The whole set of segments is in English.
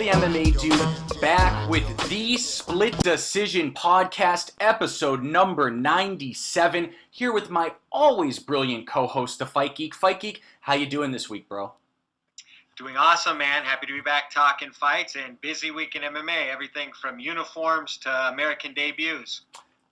the MMA Dude, back with the Split Decision Podcast, episode number 97, here with my always brilliant co-host, the Fight Geek. Fight Geek, how you doing this week, bro? Doing awesome, man. Happy to be back talking fights and busy week in MMA. Everything from uniforms to American debuts.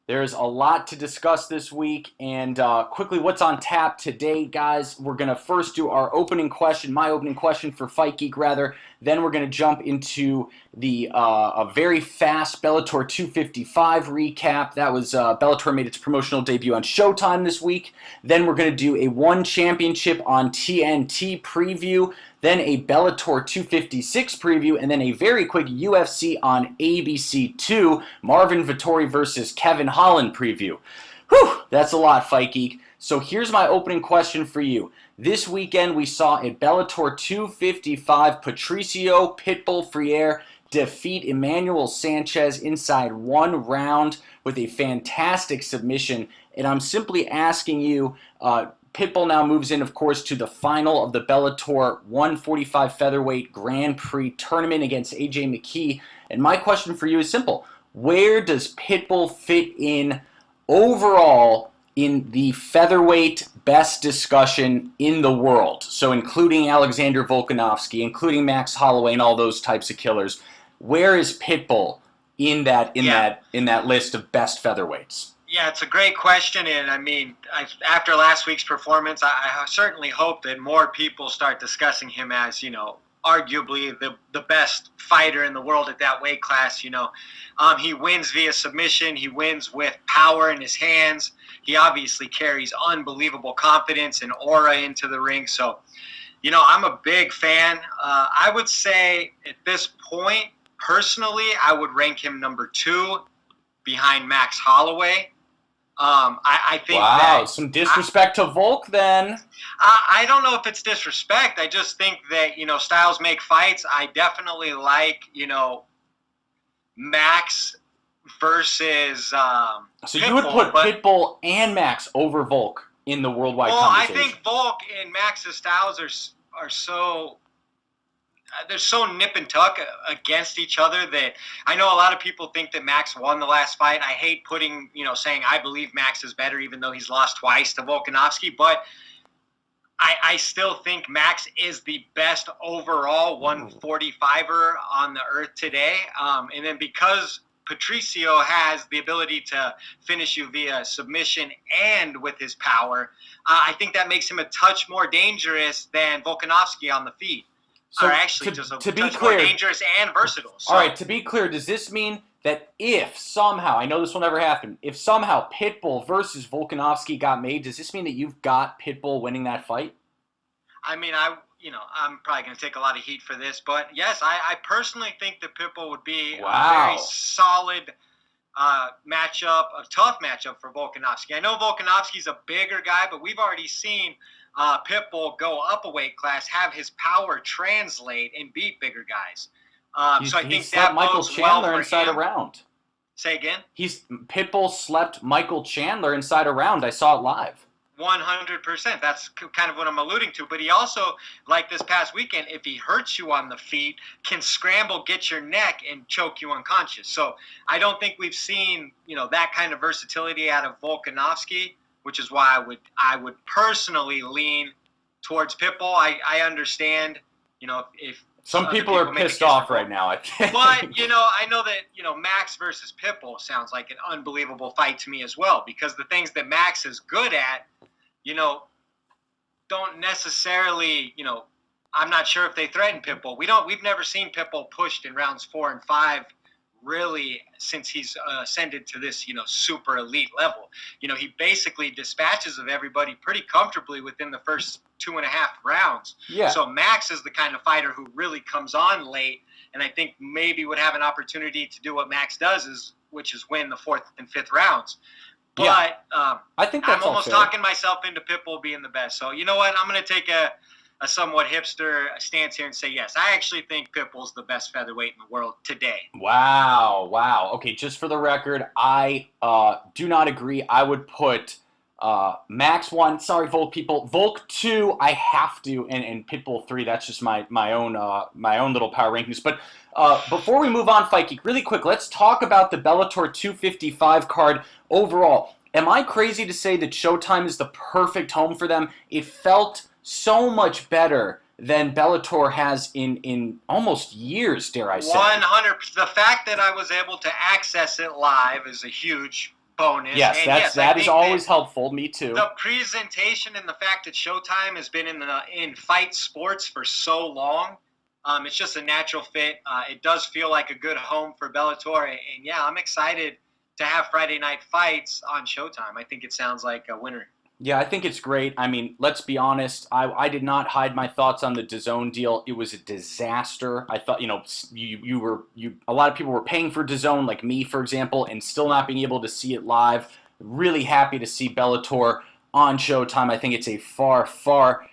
There's a lot to discuss this week, and quickly, what's on tap today, guys? We're going to first do our opening question, my opening question for Fight Geek, rather. Then we're going to jump into the a very fast Bellator 255 recap. That was Bellator made its promotional debut on Showtime this week. Then we're going to do a One Championship on TNT preview. Then a Bellator 256 preview, and then a very quick UFC on ABC2, Marvin Vettori versus Kevin Holland preview. Whew, that's a lot, Fight Geek. So here's my opening question for you. This weekend we saw at Bellator 255, Patricio Pitbull Freire defeat Emmanuel Sanchez inside one round with a fantastic submission. And I'm simply asking you, Pitbull now moves in, of course, to the final of the Bellator 145 Featherweight Grand Prix tournament against AJ McKee. And my question for you is simple. Where does Pitbull fit in overall in the featherweight best discussion in the world? So including Alexander Volkanovski, including Max Holloway and all those types of killers. Where is Pitbull in that list of best featherweights? Yeah, it's a great question, and I mean, after last week's performance, I certainly hope that more people start discussing him as, arguably the best fighter in the world at that weight class. He wins via submission. He wins with power in his hands. He obviously carries unbelievable confidence and aura into the ring. So, I'm a big fan. I would say at this point, personally, I would rank him number 2 behind Max Holloway. I think some disrespect to Volk then. I don't know if it's disrespect. I just think that, styles make fights. I definitely like, Max versus So Pitbull, you would put Pitbull and Max over Volk in the worldwide conversation? I think Volk and Max's styles are so... they're so nip and tuck against each other that I know a lot of people think that Max won the last fight. I hate saying I believe Max is better even though he's lost twice to Volkanovski, but I still think Max is the best overall 145er on the earth today. And then because Patricio has the ability to finish you via submission and with his power, I think that makes him a touch more dangerous than Volkanovski on the feet. So are actually to be more clear, dangerous and versatile. So, all right, to be clear, does this mean that if somehow, I know this will never happen, if somehow Pitbull versus Volkanovski got made, does this mean that you've got Pitbull winning that fight? I mean, I'm probably going to take a lot of heat for this, but yes, I personally think that Pitbull would be a very solid matchup, a tough matchup for Volkanovski. I know Volkanovski's a bigger guy, but we've already seen Pitbull go up a weight class, have his power translate, and beat bigger guys. So I think that Michael bodes Chandler well for inside him. a round. Say again? Pitbull slept Michael Chandler inside a round. I saw it live. 100%. That's kind of what I'm alluding to. But he also, like this past weekend, if he hurts you on the feet, can scramble, get your neck, and choke you unconscious. So I don't think we've seen, that kind of versatility out of Volkanovski, which is why I would personally lean towards Pitbull. I understand, if some people are pissed off right now, I think. But, I know that, Max versus Pitbull sounds like an unbelievable fight to me as well, because the things that Max is good at, don't necessarily, I'm not sure if they threaten Pitbull. We've never seen Pitbull pushed in rounds 4 and 5 really since he's ascended to this, super elite level. He basically dispatches of everybody pretty comfortably within the first 2.5 rounds. Yeah. So Max is the kind of fighter who really comes on late, and I think maybe would have an opportunity to do what Max does, which is win the 4th and 5th rounds. But I think that's I'm almost all fair. talking myself into Pitbull being the best. So you know what? I'm going to take a somewhat hipster stance here and say yes. I actually think Pitbull's the best featherweight in the world today. Wow. Okay, just for the record, I do not agree. I would put Max 1, sorry, Volk people. Volk 2, I have to, and Pitbull 3, that's just my own little power rankings. But before we move on, Fight Geek, really quick, let's talk about the Bellator 255 card overall. Am I crazy to say that Showtime is the perfect home for them? It felt so much better than Bellator has in almost years, dare I say. 100%. The fact that I was able to access it live is a huge bonus. Yes, and that is always helpful. Me too. The presentation and the fact that Showtime has been in fight sports for so long, it's just a natural fit. It does feel like a good home for Bellator, and yeah, I'm excited to have Friday night fights on Showtime. I think it sounds like a winner. Yeah, I think it's great. I mean, let's be honest. I did not hide my thoughts on the DAZN deal. It was a disaster. I thought, a lot of people were paying for DAZN, like me, for example, and still not being able to see it live. Really happy to see Bellator on Showtime. I think it's a far, far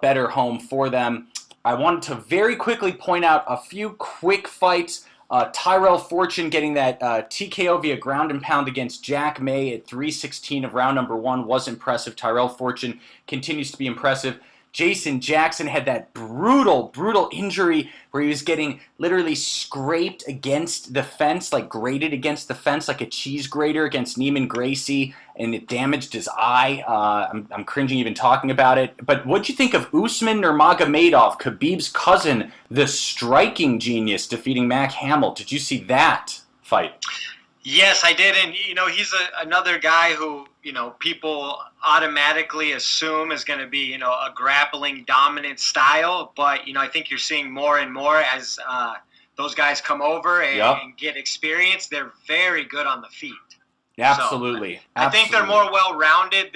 better home for them. I wanted to very quickly point out a few quick fights. Tyrell Fortune getting that TKO via ground and pound against Jack May at 3:16 of round number 1 was impressive. Tyrell Fortune continues to be impressive. Jason Jackson had that brutal, brutal injury where he was getting literally scraped against the fence, like grated against the fence like a cheese grater against Neiman Gracie, and it damaged his eye. I'm cringing even talking about it. But what'd you think of Usman Nurmagomedov, Khabib's cousin, the striking genius, defeating Mac Hamill? Did you see that fight? Yes, I did, and he's another guy who people automatically assume is going to be a grappling dominant style, but I think you're seeing more and more as those guys come over and get experience. They're very good on the feet. Absolutely. So, I think they're more well-rounded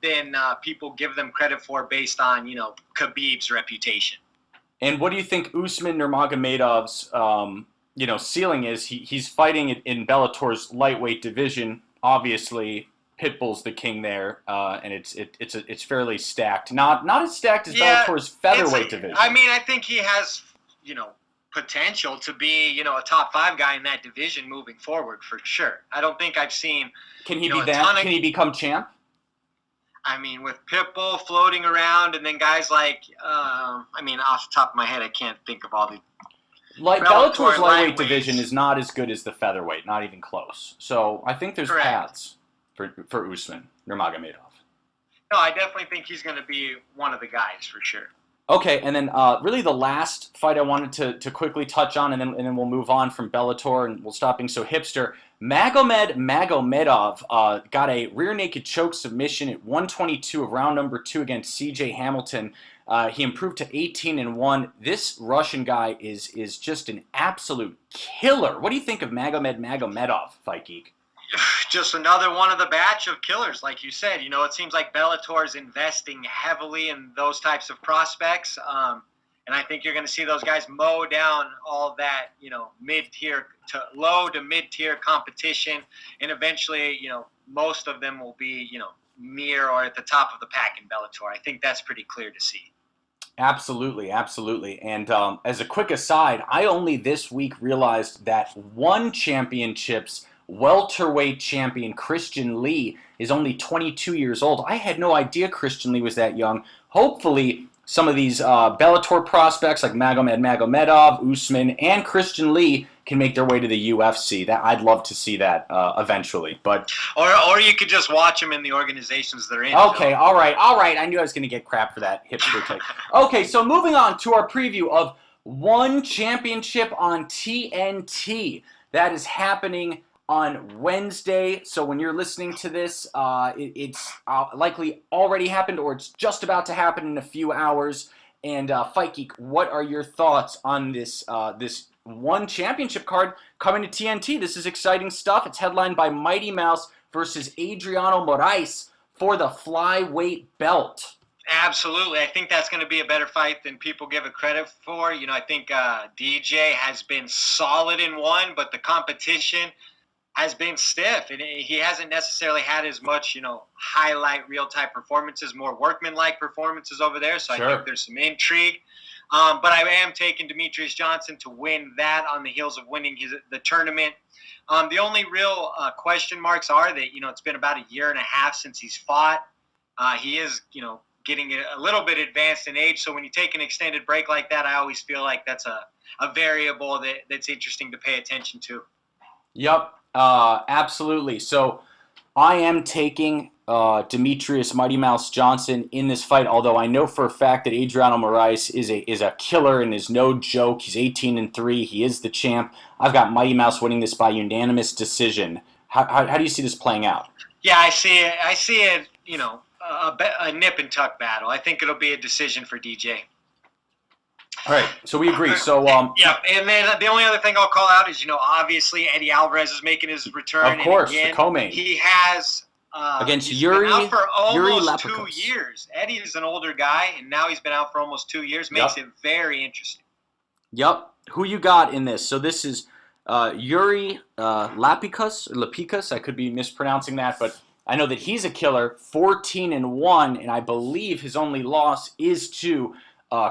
than people give them credit for based on Khabib's reputation. And what do you think Usman Nurmagomedov's ceiling is? He's fighting in Bellator's lightweight division. Obviously, Pitbull's the king there, and it's fairly stacked. Not as stacked as Bellator's featherweight division. I mean, I think he has potential to be a top 5 guy in that division moving forward for sure. I don't think I've seen. Can he be that? Can he become champ? I mean, with Pitbull floating around, and then guys like, off the top of my head, I can't think of all the. Bellator's lightweight division is not as good as the featherweight, not even close. So I think there's paths for Usman Nurmagomedov. No, I definitely think he's going to be one of the guys for sure. Okay, and then really the last fight I wanted to quickly touch on, and then we'll move on from Bellator, and we'll stop being so hipster. Magomedov got a rear naked choke submission at 122 of round number 2 against C.J. Hamilton. He improved to 18-1. This Russian guy is just an absolute killer. What do you think of Magomedov, Fight Geek? Just another one of the batch of killers, like you said. It seems like Bellator is investing heavily in those types of prospects, and I think you're going to see those guys mow down all that, mid-tier to low to mid-tier competition, and eventually, most of them will be, near or at the top of the pack in Bellator. I think that's pretty clear to see. Absolutely, absolutely. And as a quick aside, I only this week realized that one championship's welterweight champion Christian Lee is only 22 years old. I had no idea Christian Lee was that young. Hopefully, some of these Bellator prospects like Magomedov, Usman, and Christian Lee can make their way to the UFC. I'd love to see that eventually. But or you could just watch them in the organizations they're in. Okay, all right. I knew I was going to get crap for that hipster take. Okay, so moving on to our preview of One Championship on TNT. That is happening on Wednesday. So when you're listening to this, it's likely already happened or it's just about to happen in a few hours. And Fight Geek, what are your thoughts on this One Championship card coming to TNT? This is exciting stuff. It's headlined by Mighty Mouse versus Adriano Moraes for the flyweight belt. Absolutely. I think that's going to be a better fight than people give it credit for. I think DJ has been solid in one, but the competition has been stiff, and he hasn't necessarily had as much, highlight reel type performances, more workman-like performances over there. So Sure. I think there's some intrigue. But I am taking Demetrius Johnson to win that on the heels of winning the tournament. The only real question marks are that, it's been about a year and a half since he's fought. He is, getting a little bit advanced in age. So when you take an extended break like that, I always feel like that's a variable that's interesting to pay attention to. Yep, absolutely. So I am taking Demetrius Mighty Mouse Johnson in this fight, although I know for a fact that Adriano Moraes is a killer and is no joke. He's 18-3. He is the champ. I've got Mighty Mouse winning this by unanimous decision. How do you see this playing out? Yeah, I see it. I see it, a nip and tuck battle. I think it'll be a decision for DJ. All right, so we agree. So yeah, and then the only other thing I'll call out is, obviously Eddie Alvarez is making his return. Of course, and again, the co-main. He has against he's Yuri. been out for almost 2 Lapicos. years. Eddie is an older guy, and now he's been out for almost 2 years. Makes it very interesting. Yep. Who you got in this? So this is Yuri Lapicus. I could be mispronouncing that, but I know that he's a killer. 14-1, and I believe his only loss is to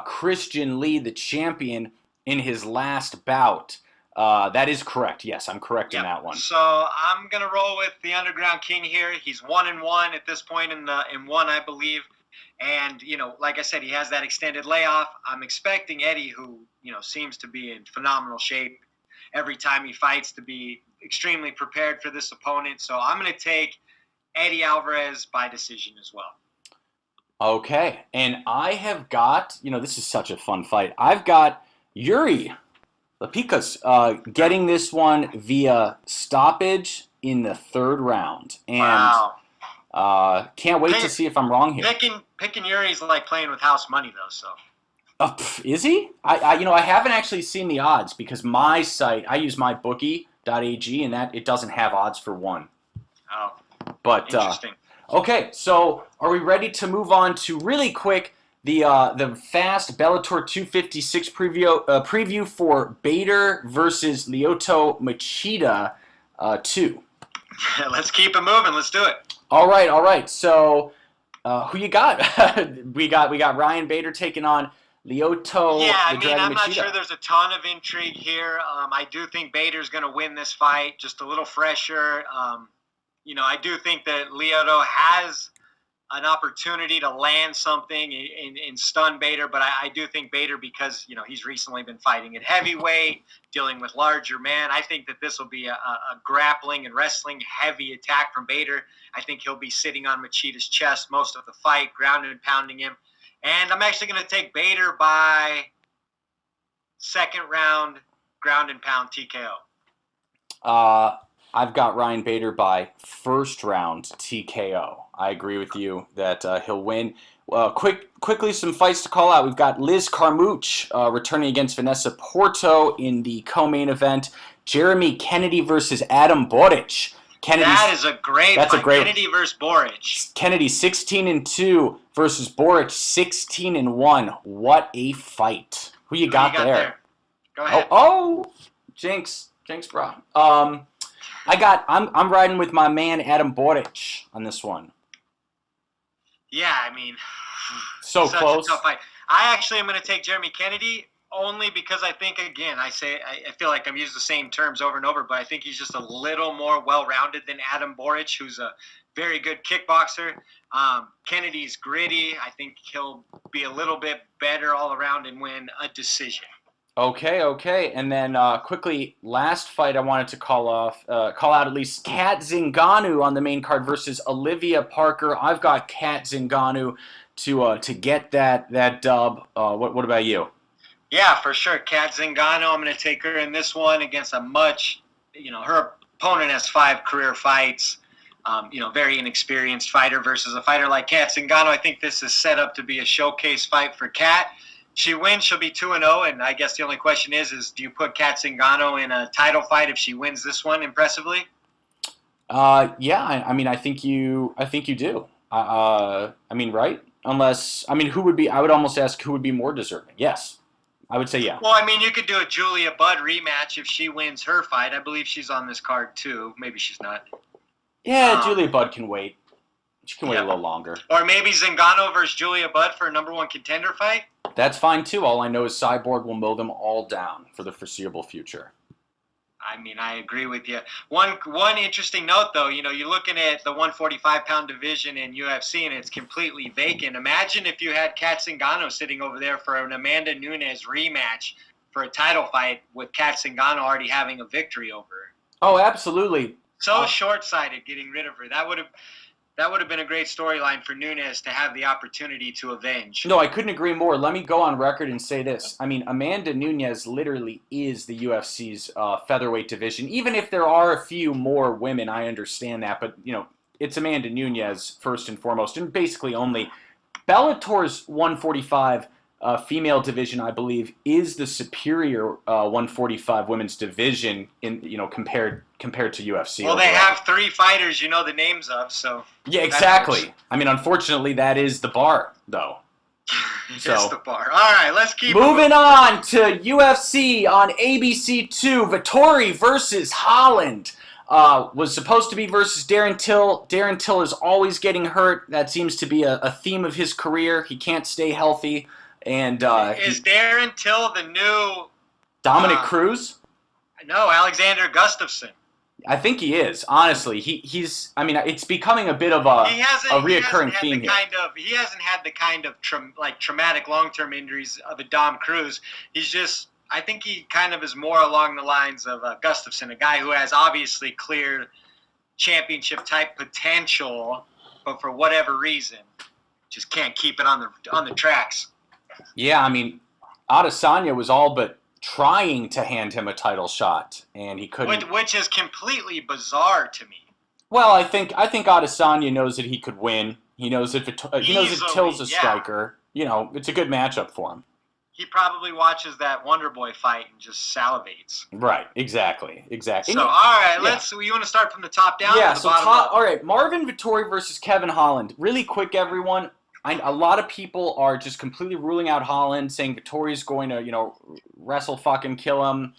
Christian Lee, the champion, in his last bout. That is correct. Yes, I'm correct in that one. So I'm gonna roll with the Underground King here. He's 1-1 at this point in one, I believe. And like I said, he has that extended layoff. I'm expecting Eddie, who seems to be in phenomenal shape every time he fights, to be extremely prepared for this opponent. So I'm gonna take Eddie Alvarez by decision as well. Okay, and I have got, this is such a fun fight. I've got Yuri Lapicus getting this one via stoppage in the third round. And wow. Can't wait to see if I'm wrong here. Picking Yuri's like playing with house money, though, so. Is he? I haven't actually seen the odds because my site, I use mybookie.ag, and that it doesn't have odds for one. Oh, but interesting. Okay, so are we ready to move on to really quick the fast Bellator 256 preview for Bader versus Lyoto Machida 2? Let's keep it moving. Let's do it. All right. So who you got? we got Ryan Bader taking on Lyoto. Yeah, I'm Machida. not sure there's a ton of intrigue here. I do think Bader's going to win this fight, just a little fresher. I do think that Lyoto has an opportunity to land something and stun Bader, but I do think Bader, because he's recently been fighting at heavyweight, dealing with larger men. I think that this will be a grappling and wrestling heavy attack from Bader. I think he'll be sitting on Machida's chest most of the fight, grounding and pounding him. And I'm actually going to take Bader by second round ground and pound TKO. I've got Ryan Bader by first round TKO. I agree with you that he'll win. Quickly, some fights to call out. We've got Liz Carmouche returning against Vanessa Porto in the co-main event. Jeremy Kennedy versus Adam Boric. That is a great fight. Kennedy versus Boric. Kennedy 16-2 versus Boric 16-1. What a fight! Who you got there? Go ahead. Oh, Jinx, bro. I'm riding with my man Adam Boric on this one. Yeah, so close. A tough fight. I actually am going to take Jeremy Kennedy only because I think, again, I feel like I'm using the same terms over and over, but I think he's just a little more well-rounded than Adam Boric, who's a very good kickboxer. Kennedy's gritty. I think he'll be a little bit better all around and win a decision. Okay. And then quickly, last fight I wanted to call out at least Kat Zingano on the main card versus Olivia Parker. I've got Kat Zingano to get that dub. What about you? Yeah, for sure. Kat Zingano, I'm going to take her in this one against her opponent has 5 career fights. Very inexperienced fighter versus a fighter like Kat Zingano. I think this is set up to be a showcase fight for Kat. She wins, she'll be 2-0, and I guess the only question is do you put Kat Zingano in a title fight if she wins this one impressively? Yeah, I think you do. Right? Unless, who would be? I would almost ask who would be more deserving. Yes, I would say yeah. Well, I mean, you could do a Julia Budd rematch if she wins her fight. I believe she's on this card too. Maybe she's not. Yeah, Julia Budd can wait. She can wait a little longer. Or maybe Zingano versus Julia Budd for a #1 contender fight. That's fine too. All I know is Cyborg will mow them all down for the foreseeable future. I mean, I agree with you. One interesting note, though, you're looking at the 145-pound division in UFC, and it's completely vacant. Imagine if you had Kat Zingano sitting over there for an Amanda Nunes rematch for a title fight with Kat Zingano already having a victory over her. Oh, absolutely. So short-sighted getting rid of her. That would have been a great storyline for Nunes to have the opportunity to avenge. No, I couldn't agree more. Let me go on record and say this. I mean, Amanda Nunes literally is the UFC's featherweight division. Even if there are a few more women, I understand that. But, it's Amanda Nunes first and foremost. And basically only Bellator's 145 female division, I believe, is the superior 145 women's division in compared to UFC. Well, they have 3 fighters you know the names of, so yeah, exactly. I mean, unfortunately, that is the bar, though. It's the bar. All right, let's keep moving on to UFC on ABC2. Vettori versus Holland. Was supposed to be versus Darren Till. Darren Till is always getting hurt. That seems to be a theme of his career. He can't stay healthy. And is Darren Till the new Dominic Cruz? No, Alexander Gustafsson. I think he is. Honestly, he's. I mean, it's becoming a bit of a reoccurring theme here. He hasn't had the kind of traumatic long-term injuries of a Dom Cruz. He's just. I think he kind of is more along the lines of Gustafsson, a guy who has obviously clear championship-type potential, but for whatever reason, just can't keep it on the tracks. Yeah, I mean, Adesanya was all but trying to hand him a title shot, and he couldn't. Which is completely bizarre to me. Well, I think Adesanya knows that he could win. He knows that Till's a striker. It's a good matchup for him. He probably watches that Wonder Boy fight and just salivates. Right, exactly. So, all right, you want to start from the top down? Yeah, all right, Marvin Vettori versus Kevin Holland. Really quick, everyone. A lot of people are just completely ruling out Holland, saying Vettori's going to, wrestle fucking kill him,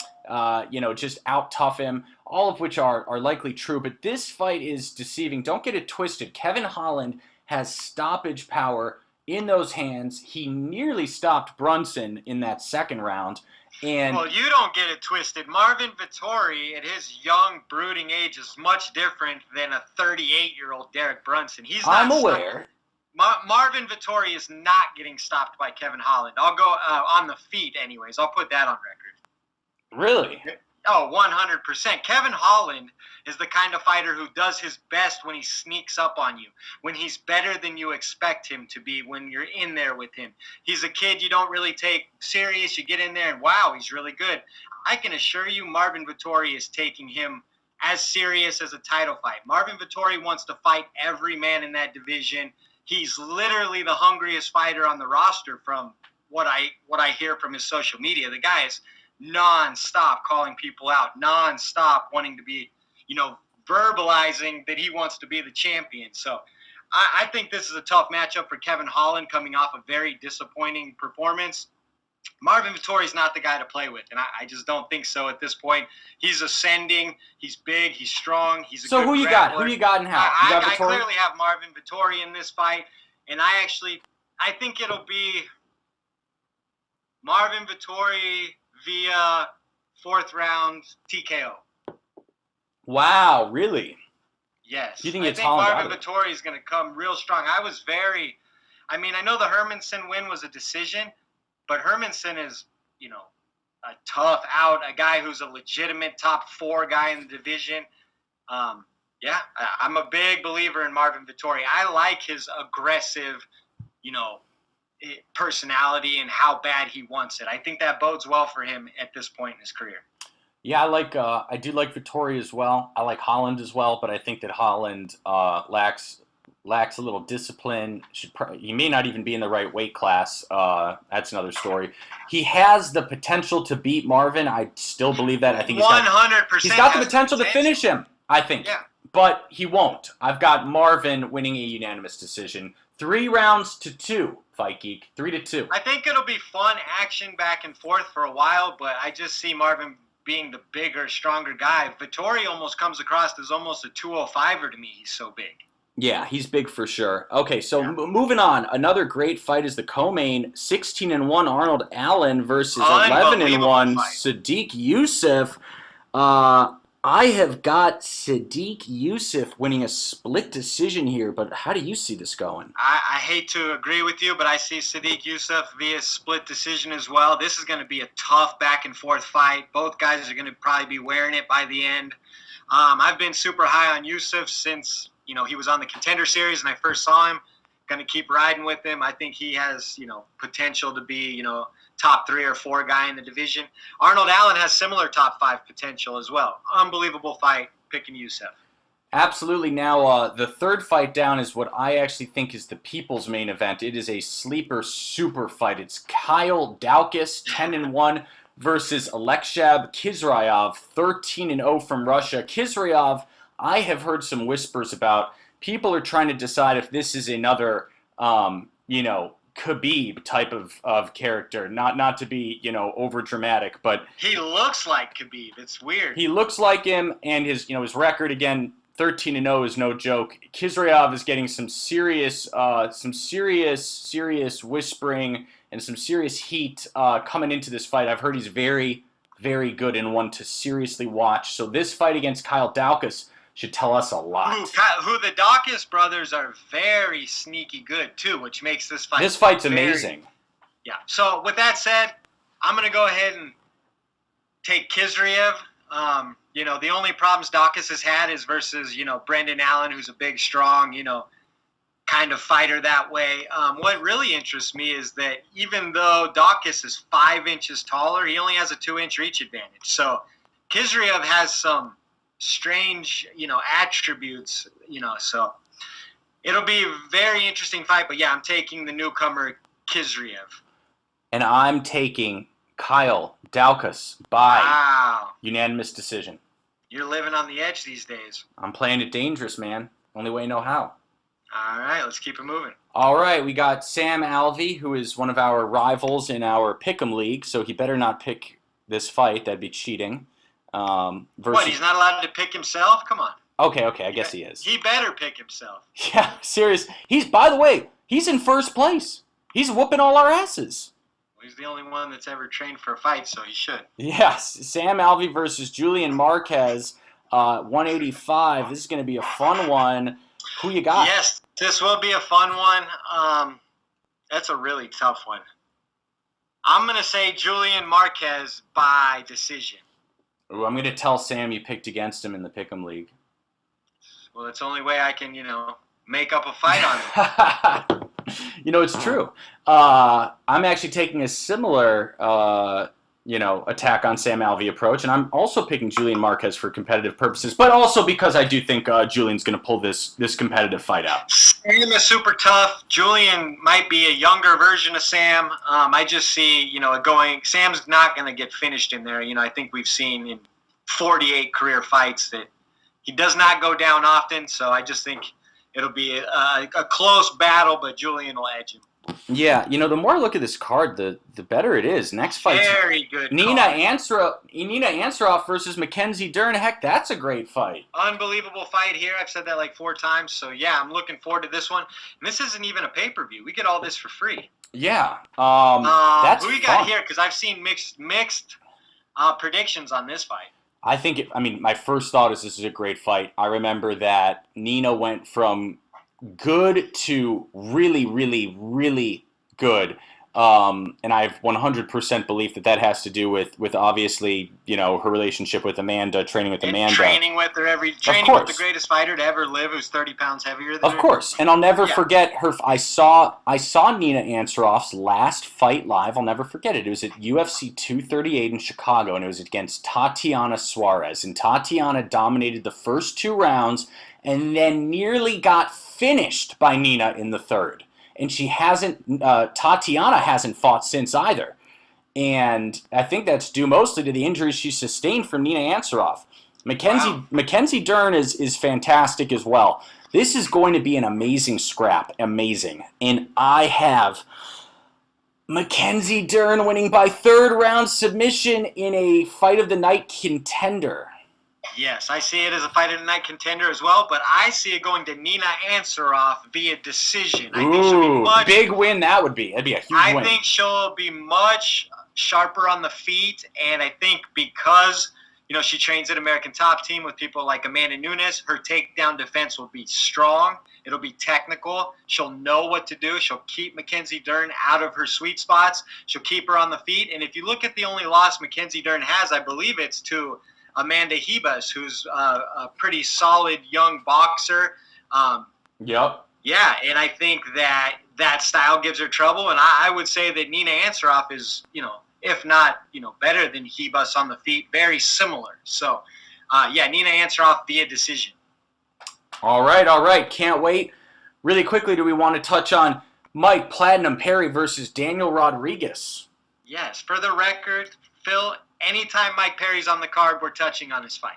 just out-tough him, all of which are likely true. But this fight is deceiving. Don't get it twisted. Kevin Holland has stoppage power in those hands. He nearly stopped Brunson in that second round. Well, you don't get it twisted. Marvin Vettori, at his young, brooding age, is much different than a 38-year-old Derek Brunson. I'm aware. Marvin Vettori is not getting stopped by Kevin Holland. I'll go on the feet anyways. I'll put that on record. Really? Oh, 100%. Kevin Holland is the kind of fighter who does his best when he sneaks up on you, when he's better than you expect him to be when you're in there with him. He's a kid you don't really take serious. You get in there and, wow, he's really good. I can assure you Marvin Vettori is taking him as serious as a title fight. Marvin Vettori wants to fight every man in that division. He's literally the hungriest fighter on the roster from what I hear from his social media. The guy is non-stop calling people out, non-stop wanting to be, verbalizing that he wants to be the champion. So I think this is a tough matchup for Kevin Holland coming off a very disappointing performance. Marvin Vettori is not the guy to play with, and I just don't think so at this point. He's ascending. He's big. He's strong. He's a good grappler. So who you got? Who you got and how? I clearly have Marvin Vettori in this fight, and I think it'll be Marvin Vettori via 4th round TKO. Wow, really? Yes. You think I think Marvin Vettori is going to come real strong. I know the Hermanson win was a decision, but Hermanson is, a tough out, a guy who's a legitimate top 4 guy in the division. I'm a big believer in Marvin Vettori. I like his aggressive, personality and how bad he wants it. I think that bodes well for him at this point in his career. Yeah, I do like Vettori as well. I like Holland as well, but I think that Holland lacks a little discipline. He may not even be in the right weight class. That's another story. He has the potential to beat Marvin. I still believe that. I think 100%. He's got the potential to finish him, I think. Yeah. But he won't. I've got Marvin winning a unanimous decision 3-2, Fight Geek. 3-2. I think it'll be fun action back and forth for a while, but I just see Marvin being the bigger, stronger guy. Vittori almost comes across as almost a 205er to me. He's so big. Yeah, he's big for sure. Okay, so moving on. Another great fight is the co-main. 16-1 Arnold Allen versus 11-1 Sadiq Youssef. I have got Sadiq Youssef winning a split decision here, but how do you see this going? I hate to agree with you, but I see Sadiq Youssef via split decision as well. This is going to be a tough back-and-forth fight. Both guys are going to probably be wearing it by the end. I've been super high on Youssef since he was on the Contender Series and I first saw him. Going to keep riding with him. I think he has potential to be top 3 or 4 guy in the division. Arnold Allen has similar top 5 potential as well. Unbelievable fight picking Youssef. Absolutely. Now, the third fight down is what I actually think is the people's main event. It is a sleeper super fight. It's Kyle Daukaus, 10-1, versus Alexshab Khizriev, 13-0 from Russia. Khizriev, I have heard some whispers about. People are trying to decide if this is another, Khabib type of character. Not to be, over dramatic, but he looks like Khabib. It's weird. He looks like him, and his record again, 13-0 is no joke. Khizriev is getting some serious whispering and some serious heat coming into this fight. I've heard he's very, very good and one to seriously watch. So this fight against Kyle Daukaus should tell us a lot. Who the Daukaus brothers are very sneaky good too, which makes this fight. This fight's amazing. Yeah. So with that said, I'm gonna go ahead and take Khizriev. The only problems Daukaus has had is versus Brendan Allen, who's a big, strong, kind of fighter that way. What really interests me is that even though Daukaus is 5 inches taller, he only has a 2-inch reach advantage. So Khizriev has some strange, attributes, so it'll be a very interesting fight. But yeah, I'm taking the newcomer Khizriev. And I'm taking Kyle Daukaus by unanimous decision. You're living on the edge these days. I'm playing it dangerous, man. Only way I know how. All right, let's keep it moving. All right, we got Sam Alvey, who is one of our rivals in our Pick'em League, so he better not pick this fight. That'd be cheating. What, he's not allowed to pick himself? Come on. Okay, I guess he is. He better pick himself. Yeah, serious. By the way, he's in first place. He's whooping all our asses. Well, he's the only one that's ever trained for a fight, so he should. Yes, Sam Alvey versus Julian Marquez, 185. This is going to be a fun one. Who you got? Yes, this will be a fun one. That's a really tough one. I'm going to say Julian Marquez by decision. Ooh, I'm going to tell Sam you picked against him in the Pick'em League. Well, it's the only way I can, make up a fight on him. It's true. I'm actually taking a similar, attack on Sam Alvey approach, and I'm also picking Julian Marquez for competitive purposes, but also because I do think Julian's going to pull this competitive fight out. Sam is super tough. Julian might be a younger version of Sam. I just see, Sam's not going to get finished in there. I think we've seen in 48 career fights that he does not go down often, so I just think it'll be a close battle, but Julian will edge him. Yeah, the more I look at this card, the better it is. Next fight, very good. Nina Ansaroff versus Mackenzie Dern. Heck, that's a great fight. Unbelievable fight here. I've said that like 4 times. So yeah, I'm looking forward to this one. And this isn't even a pay-per-view. We get all this for free. Yeah. That's who you got here? Because I've seen mixed predictions on this fight. I think. My first thought is this is a great fight. I remember that Nina went from good to really, really, really good. And I have 100% belief that has to do with obviously, her relationship with Amanda, training with Amanda. Training with her with the greatest fighter to ever live, who's 30 pounds heavier than her. Of course. And I'll never forget her. I saw Nina Ansaroff's last fight live. I'll never forget it. It was at UFC 238 in Chicago, and it was against Tatiana Suarez. And Tatiana dominated the first 2 rounds and then nearly got finished by Nina in the third. And Tatiana hasn't fought since either. And I think that's due mostly to the injuries she sustained from Nina Ansaroff. Mackenzie Dern is fantastic as well. This is going to be an amazing scrap. Amazing. And I have Mackenzie Dern winning by third round submission in a fight of the night contender. Yes, I see it as a fight of the night contender as well, but I see it going to Nina Ansaroff via decision. I think she'll be much big win that would be. That'd be a huge win. I think she'll be much sharper on the feet, and I think because she trains at American Top Team with people like Amanda Nunes, her takedown defense will be strong. It'll be technical. She'll know what to do. She'll keep Mackenzie Dern out of her sweet spots. She'll keep her on the feet. And if you look at the only loss Mackenzie Dern has, I believe it's to Amanda Ribas, who's a pretty solid young boxer. Yep. Yeah, and I think that style gives her trouble. And I would say that Nina Ansaroff is, if not, better than Ribas on the feet, very similar. So, Nina Ansaroff via decision. All right. Can't wait. Really quickly, do we want to touch on Mike Platinum Perry versus Daniel Rodriguez? Yes. For the record, Phil, anytime Mike Perry's on the card, we're touching on his fight.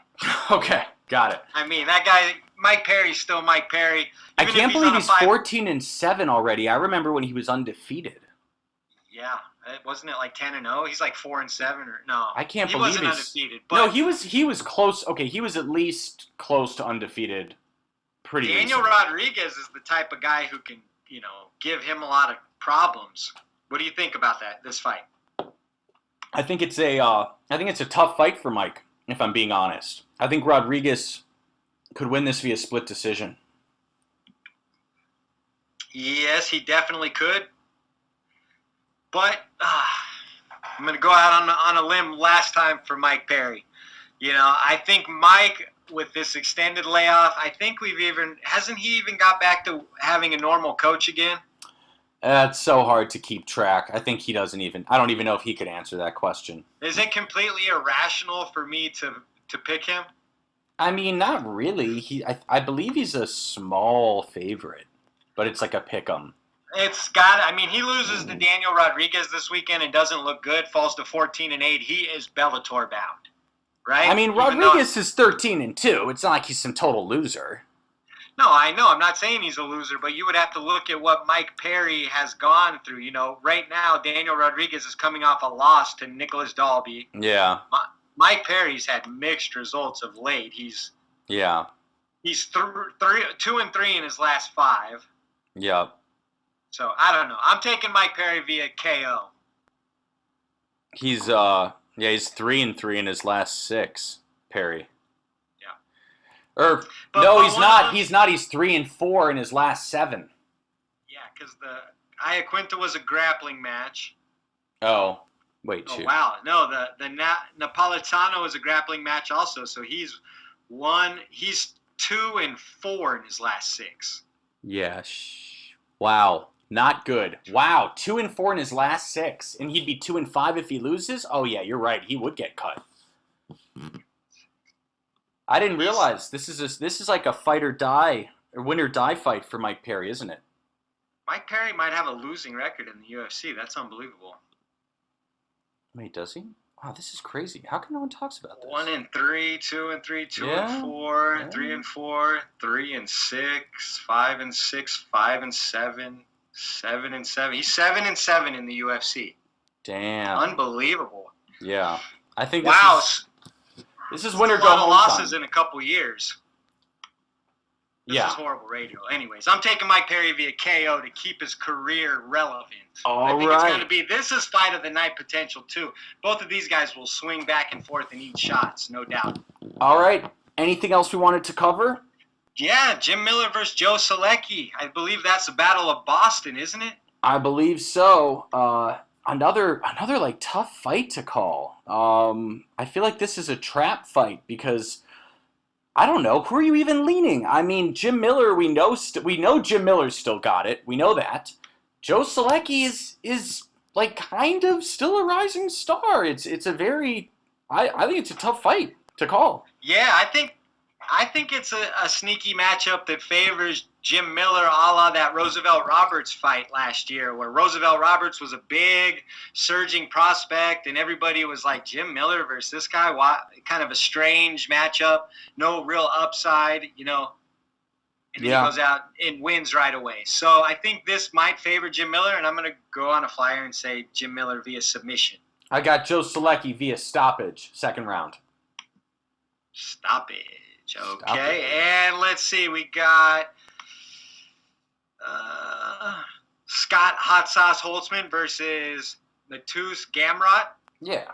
Okay, got it. I mean, that guy, Mike Perry's still Mike Perry. I can't believe he's 14-7 already. I remember when he was undefeated. Yeah. Wasn't it like 10-0? He's like 4-7 or no? I can't believe he wasn't undefeated. But no, he was close. Okay, he was at least close to undefeated. Pretty. Daniel Rodriguez is the type of guy who can, give him a lot of problems. What do you think about this fight? I think it's a tough fight for Mike, if I'm being honest. I think Rodriguez could win this via split decision. Yes, he definitely could. But I'm going to go out on a limb last time for Mike Perry. I think Mike, with this extended layoff, I think hasn't he even got back to having a normal coach again? It's so hard to keep track. I think I don't even know if he could answer that question. Is it completely irrational for me to pick him? I mean, not really. I believe he's a small favorite, but it's like a pick 'em. He loses to Daniel Rodriguez this weekend and doesn't look good, falls to 14-8. He is Bellator bound, right? I mean, Rodriguez is 13-2. It's not like he's some total loser. No, I know. I'm not saying he's a loser, but you would have to look at what Mike Perry has gone through. Right now, Daniel Rodriguez is coming off a loss to Nicholas Dalby. Yeah. Mike Perry's had mixed results of late. He's 2-3 in his last 5. Yeah. So I don't know. I'm taking Mike Perry via KO. He's 3-3 in his last 6. Perry. Yeah. He's not. He's not. He's 3-4 in his last 7. Yeah, because the Iaquinta was a grappling match. Oh, wait. Oh wow, no, the Napolitano is a grappling match also. So he's 2-4 in his last 6. Yeah. Wow. Not good. Wow, 2-4 in his last 6, and he'd be 2-5 if he loses. Oh yeah, you're right. He would get cut. I didn't realize this is like a fight or die or win or die fight for Mike Perry, isn't it? Mike Perry might have a losing record in the UFC. That's unbelievable. Wait, does he? Wow, this is crazy. How come no one talks about this? 1-3, 2-3, 2-4, 3-4, 3-6, 5-6, 5-7. 7-7. He's 7-7 in the UFC. Damn. Unbelievable. Yeah. I think this is win or go home. A lot of losses in a couple years. This is horrible radio. Anyways, I'm taking Mike Perry via KO to keep his career relevant. This is fight of the night potential too. Both of these guys will swing back and forth in each shots, no doubt. All right. Anything else we wanted to cover? Yeah, Jim Miller versus Joe Solecki. I believe that's the Battle of Boston, isn't it? I believe so. Another like tough fight to call. I feel like this is a trap fight because I don't know, who are you even leaning? I mean, Jim Miller, we know Jim Miller's still got it. We know that. Joe Solecki is like kind of still a rising star. It's a very I think it's a tough fight to call. Yeah, I think it's a sneaky matchup that favors Jim Miller, a la that Roosevelt Roberts fight last year, where Roosevelt Roberts was a big, surging prospect, and everybody was like, Jim Miller versus this guy? Why? Kind of a strange matchup, no real upside, And then he goes out and wins right away. So I think this might favor Jim Miller, and I'm going to go on a flyer and say Jim Miller via submission. I got Joe Selecki via stoppage, second round. Stoppage. Okay. And let's see. We got Scott Hot Sauce Holtzman versus Matus Gamrot. Yeah.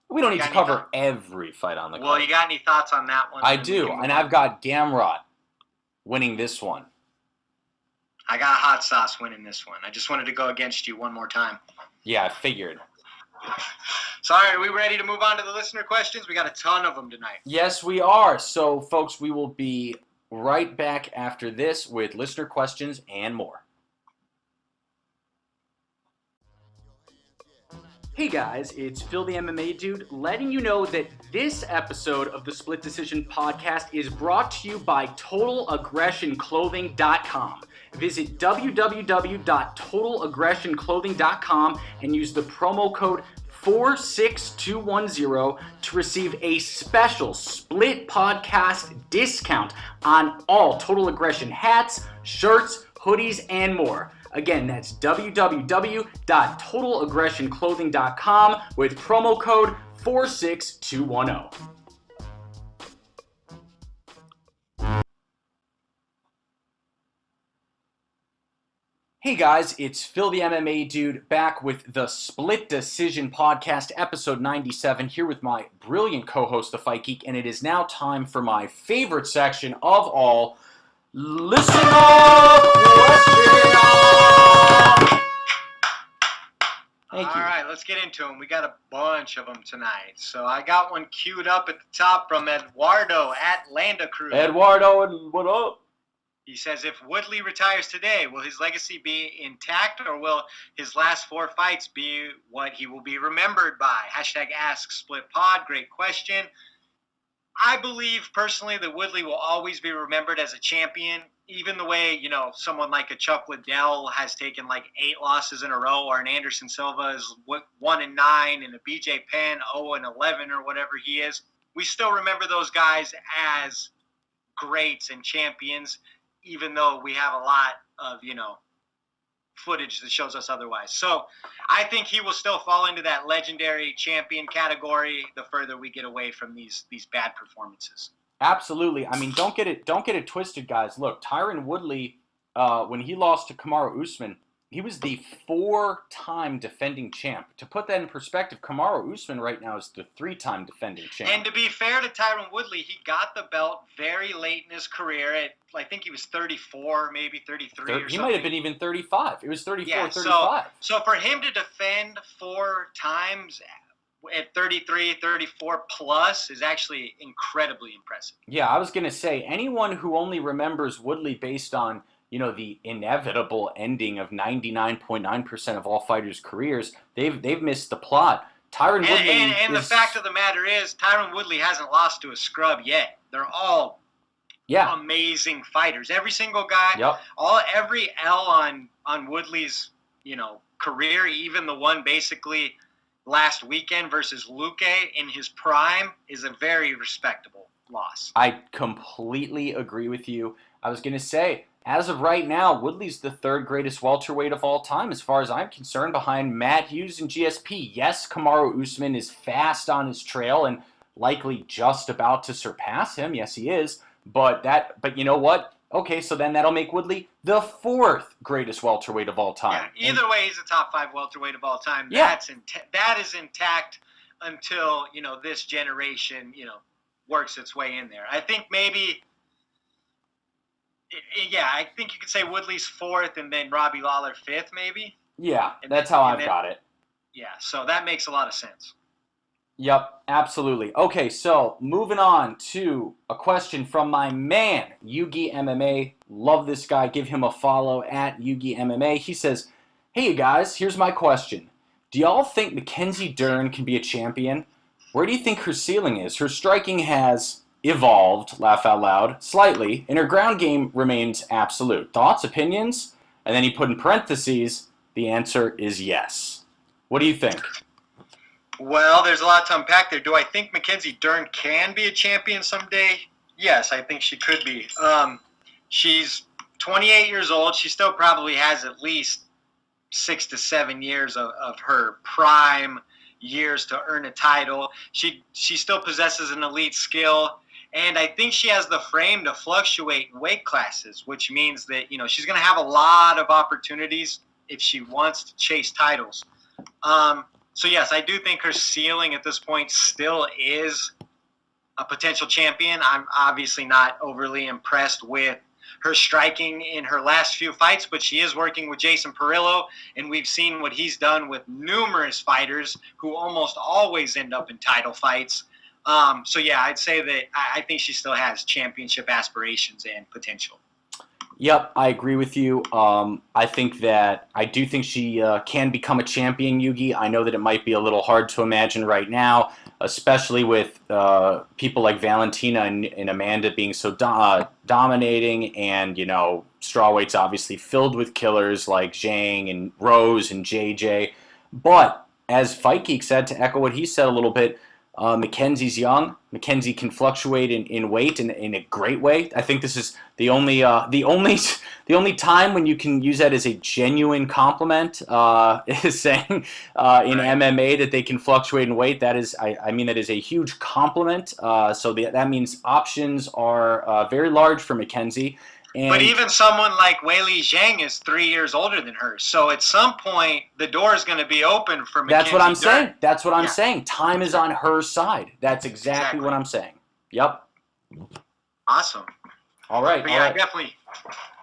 We don't need to cover every fight on the card. Well, you got any thoughts on that one? I do, and I've got Gamrot winning this one. I got Hot Sauce winning this one. I just wanted to go against you one more time. Yeah, I figured. So, all right, are we ready to move on to the listener questions? We got a ton of them tonight. Yes, we are. So, folks, we will be right back after this with listener questions and more. Hey guys, it's Phil the MMA Dude letting you know that this episode of the Split Decision Podcast is brought to you by TotalAggressionClothing.com. Visit www.TotalAggressionClothing.com and use the promo code 46210 to receive a special Split Podcast discount on all Total Aggression hats, shirts, hoodies, and more. Again, that's www.TotalAggressionClothing.com with promo code 46210. Hey guys, it's Phil the MMA Dude back with the Split Decision Podcast, episode 97, here with my brilliant co-host, the Fight Geek, and it is now time for my favorite section of all, Listener Questions! Thank you. All right, let's get into them. We got a bunch of them tonight. So I got one queued up at the top from Eduardo at Landa Cruz. Eduardo, what up? He says, if Woodley retires today, will his legacy be intact, or will his last 4 fights be what he will be remembered by? #AskSplitPod. Great question. I believe personally that Woodley will always be remembered as a champion, even the way, someone like a Chuck Liddell has taken like 8 losses in a row, or an Anderson Silva is 1-9, and a BJ Penn 0-11 or whatever he is. We still remember those guys as greats and champions, even though we have a lot of, footage that shows us otherwise. So I think he will still fall into that legendary champion category the further we get away from these bad performances. Absolutely. I mean, don't get it twisted, guys. Look, Tyron Woodley, when he lost to Kamaru Usman, he was the 4-time defending champ. To put that in perspective, Kamaru Usman right now is the 3-time defending champ. And to be fair to Tyron Woodley, he got the belt very late in his career. I think he was 34, maybe 33 or something. He might have been even 35. It was 34, yeah, 35. So for him to defend 4 times at 33, 34 plus is actually incredibly impressive. Yeah, I was going to say, anyone who only remembers Woodley based on the inevitable ending of 99.9% of all fighters' careers, they've missed the plot. Tyron Woodley and the fact of the matter is, Tyron Woodley hasn't lost to a scrub yet. They're all amazing fighters. Every single guy, every L on Woodley's career, even the one basically last weekend versus Luque in his prime, is a very respectable loss. I completely agree with you. I was going to say, as of right now, Woodley's the 3rd greatest welterweight of all time, as far as I'm concerned, behind Matt Hughes and GSP. Yes, Kamaru Usman is fast on his trail and likely just about to surpass him. Yes, he is. But you know what? Okay, so then that'll make Woodley the 4th greatest welterweight of all time. Yeah, either way, he's a top 5 welterweight of all time. Yeah. That is intact until this generation works its way in there. I think maybe. Yeah, I think you could say Woodley's 4th and then Robbie Lawler 5th, maybe. Yeah, that's how I've got it. Yeah, so that makes a lot of sense. Yep, absolutely. Okay, so moving on to a question from my man, Yugi MMA. Love this guy. Give him a follow at Yugi MMA. He says, hey guys, here's my question. Do y'all think Mackenzie Dern can be a champion? Where do you think her ceiling is? Her striking has evolved, laugh out loud, slightly, and her ground game remains absolute. Thoughts, opinions? And then he put in parentheses, the answer is yes. What do you think? Well, there's a lot to unpack there. Do I think Mackenzie Dern can be a champion someday? Yes, I think she could be. She's 28 years old. She still probably has at least 6 to 7 years of her prime years to earn a title. She still possesses an elite skill, and I think she has the frame to fluctuate in weight classes, which means that she's going to have a lot of opportunities if she wants to chase titles. So yes, I do think her ceiling at this point still is a potential champion. I'm obviously not overly impressed with her striking in her last few fights, but she is working with Jason Perillo, and we've seen what he's done with numerous fighters who almost always end up in title fights. So yeah, I'd say that I think she still has championship aspirations and potential. Yep, I agree with you. I do think she can become a champion, Yugi. I know that it might be a little hard to imagine right now, especially with people like Valentina and Amanda being so dominating, and strawweight's obviously filled with killers like Zhang and Rose and JJ. But as Fight Geek said, to echo what he said a little bit, Mackenzie's young. Mackenzie can fluctuate in weight in a great way. I think this is the only time when you can use that as a genuine compliment is saying in MMA that they can fluctuate in weight. That is, I mean, that is a huge compliment. So that means options are very large for Mackenzie. But even someone like Weili Zhang is 3 years older than her. So at some point, the door is going to be open for Mackenzie. That's what I'm saying. That's what I'm saying. Time is on her side. That's exactly what I'm saying. Yep. Awesome. All right. But yeah, definitely.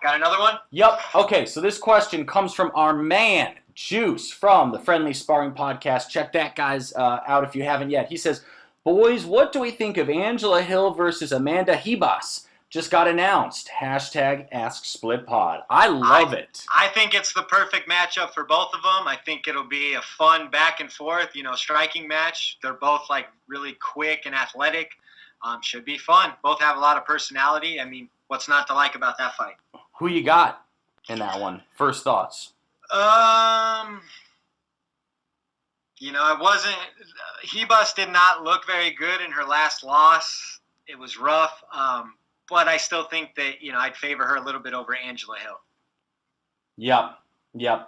Got another one? Yep. Okay, so this question comes from our man, Juice, from the Friendly Sparring Podcast. Check that, guys, out if you haven't yet. He says, boys, what do we think of Angela Hill versus Amanda Ribas? Just got announced. #AskSplitPod. I love it. I think it's the perfect matchup for both of them. I think it'll be a fun back and forth, striking match. They're both really quick and athletic. Should be fun. Both have a lot of personality. I mean, what's not to like about that fight? Who you got in that one? First thoughts. Ribas did not look very good in her last loss. It was rough. But I still think that, I'd favor her a little bit over Angela Hill. Yep.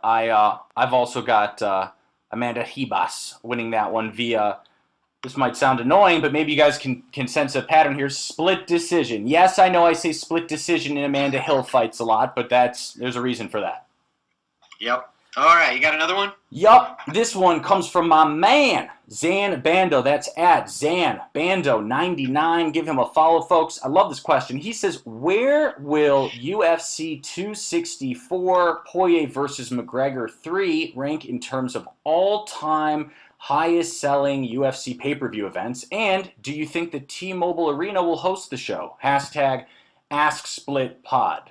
I've also got Amanda Ribas winning that one via, this might sound annoying, but maybe you guys can sense a pattern here, split decision. Yes, I know I say split decision in Amanda Hill fights a lot, but there's a reason for that. Yep. All right, you got another one? Yup, this one comes from my man, Zan Bando. That's at Zan Bando 99. Give him a follow, folks. I love this question. He says, where will UFC 264 Poirier versus McGregor 3 rank in terms of all-time highest selling UFC pay-per-view events? And do you think the T-Mobile Arena will host the show? #AskSplitPod.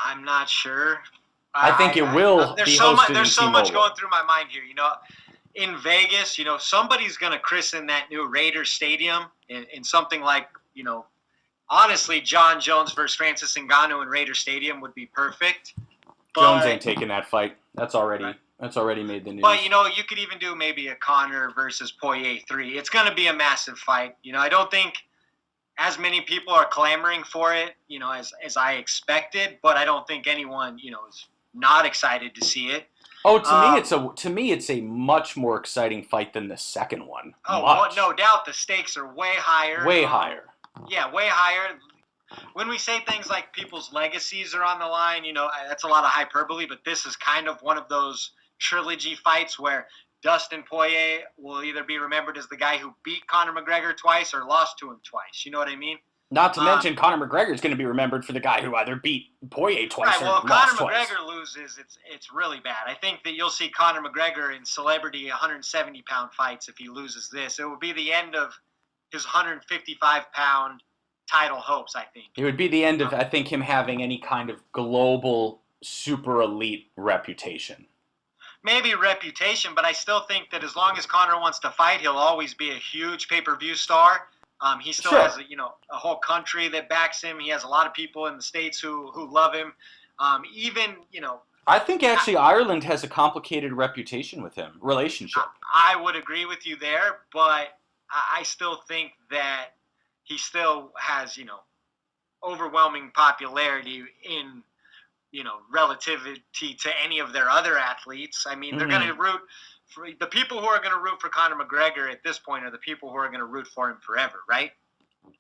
I'm not sure. I think it will be hosted. There's so much going through my mind here. In Vegas, somebody's going to christen that new Raiders Stadium in something like, honestly, John Jones versus Francis Ngannou in Raider Stadium would be perfect. Jones ain't taking that fight. That's already made the news. But, you could even do maybe a Conor versus Poirier 3. It's going to be a massive fight. I don't think as many people are clamoring for it, as I expected, but I don't think anyone, is not excited to see it. Oh, to me, it's a much more exciting fight than the second one. Oh, well, no doubt, the stakes are way higher. Way higher. Yeah, way higher. When we say things like people's legacies are on the line, that's a lot of hyperbole, but this is kind of one of those trilogy fights where Dustin Poirier will either be remembered as the guy who beat Conor McGregor twice or lost to him twice. You know what I mean? Not to mention Conor McGregor is going to be remembered for the guy who either beat Poirier twice or lost twice. Well, Conor McGregor loses, it's really bad. I think that you'll see Conor McGregor in celebrity 170-pound fights if he loses this. It would be the end of his 155-pound title hopes, I think. It would be the end of, I think, him having any kind of global super elite reputation. Maybe reputation, but I still think that as long as Conor wants to fight, he'll always be a huge pay-per-view star. He still has a whole country that backs him. He has a lot of people in the States who love him. I think actually Ireland has a complicated relationship. I would agree with you there, but I still think that he still has, overwhelming popularity in, relativity to any of their other athletes. I mean, they're going to root for the people who are going to root for Conor McGregor at this point are the people who are going to root for him forever, right?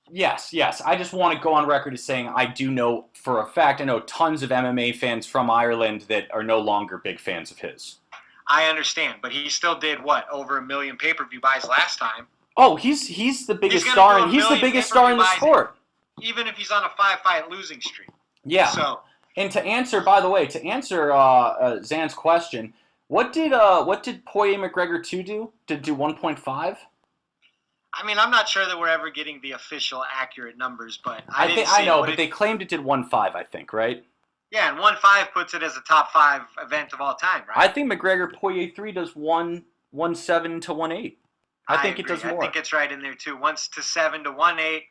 Yes. I just want to go on record as saying I do know for a fact, I know tons of MMA fans from Ireland that are no longer big fans of his. I understand, but he still did what, over 1 million pay-per-view buys last time. Oh, he's the biggest star, and he's the biggest star in the sport. Even if he's on a 5-fight losing streak. Yeah. So, and to answer Zan's question, what did Poirier McGregor 2 do? Did it do 1.5? I mean, I'm not sure that we're ever getting the official accurate numbers, but I know, but they claimed it did 1.5, I think, right? Yeah, and 1.5 puts it as a top 5 event of all time, right? I think McGregor Poirier 3 does 1.7 to 1.8. I think agree. It does more. I think it's right in there too. 1.7 to 1.8.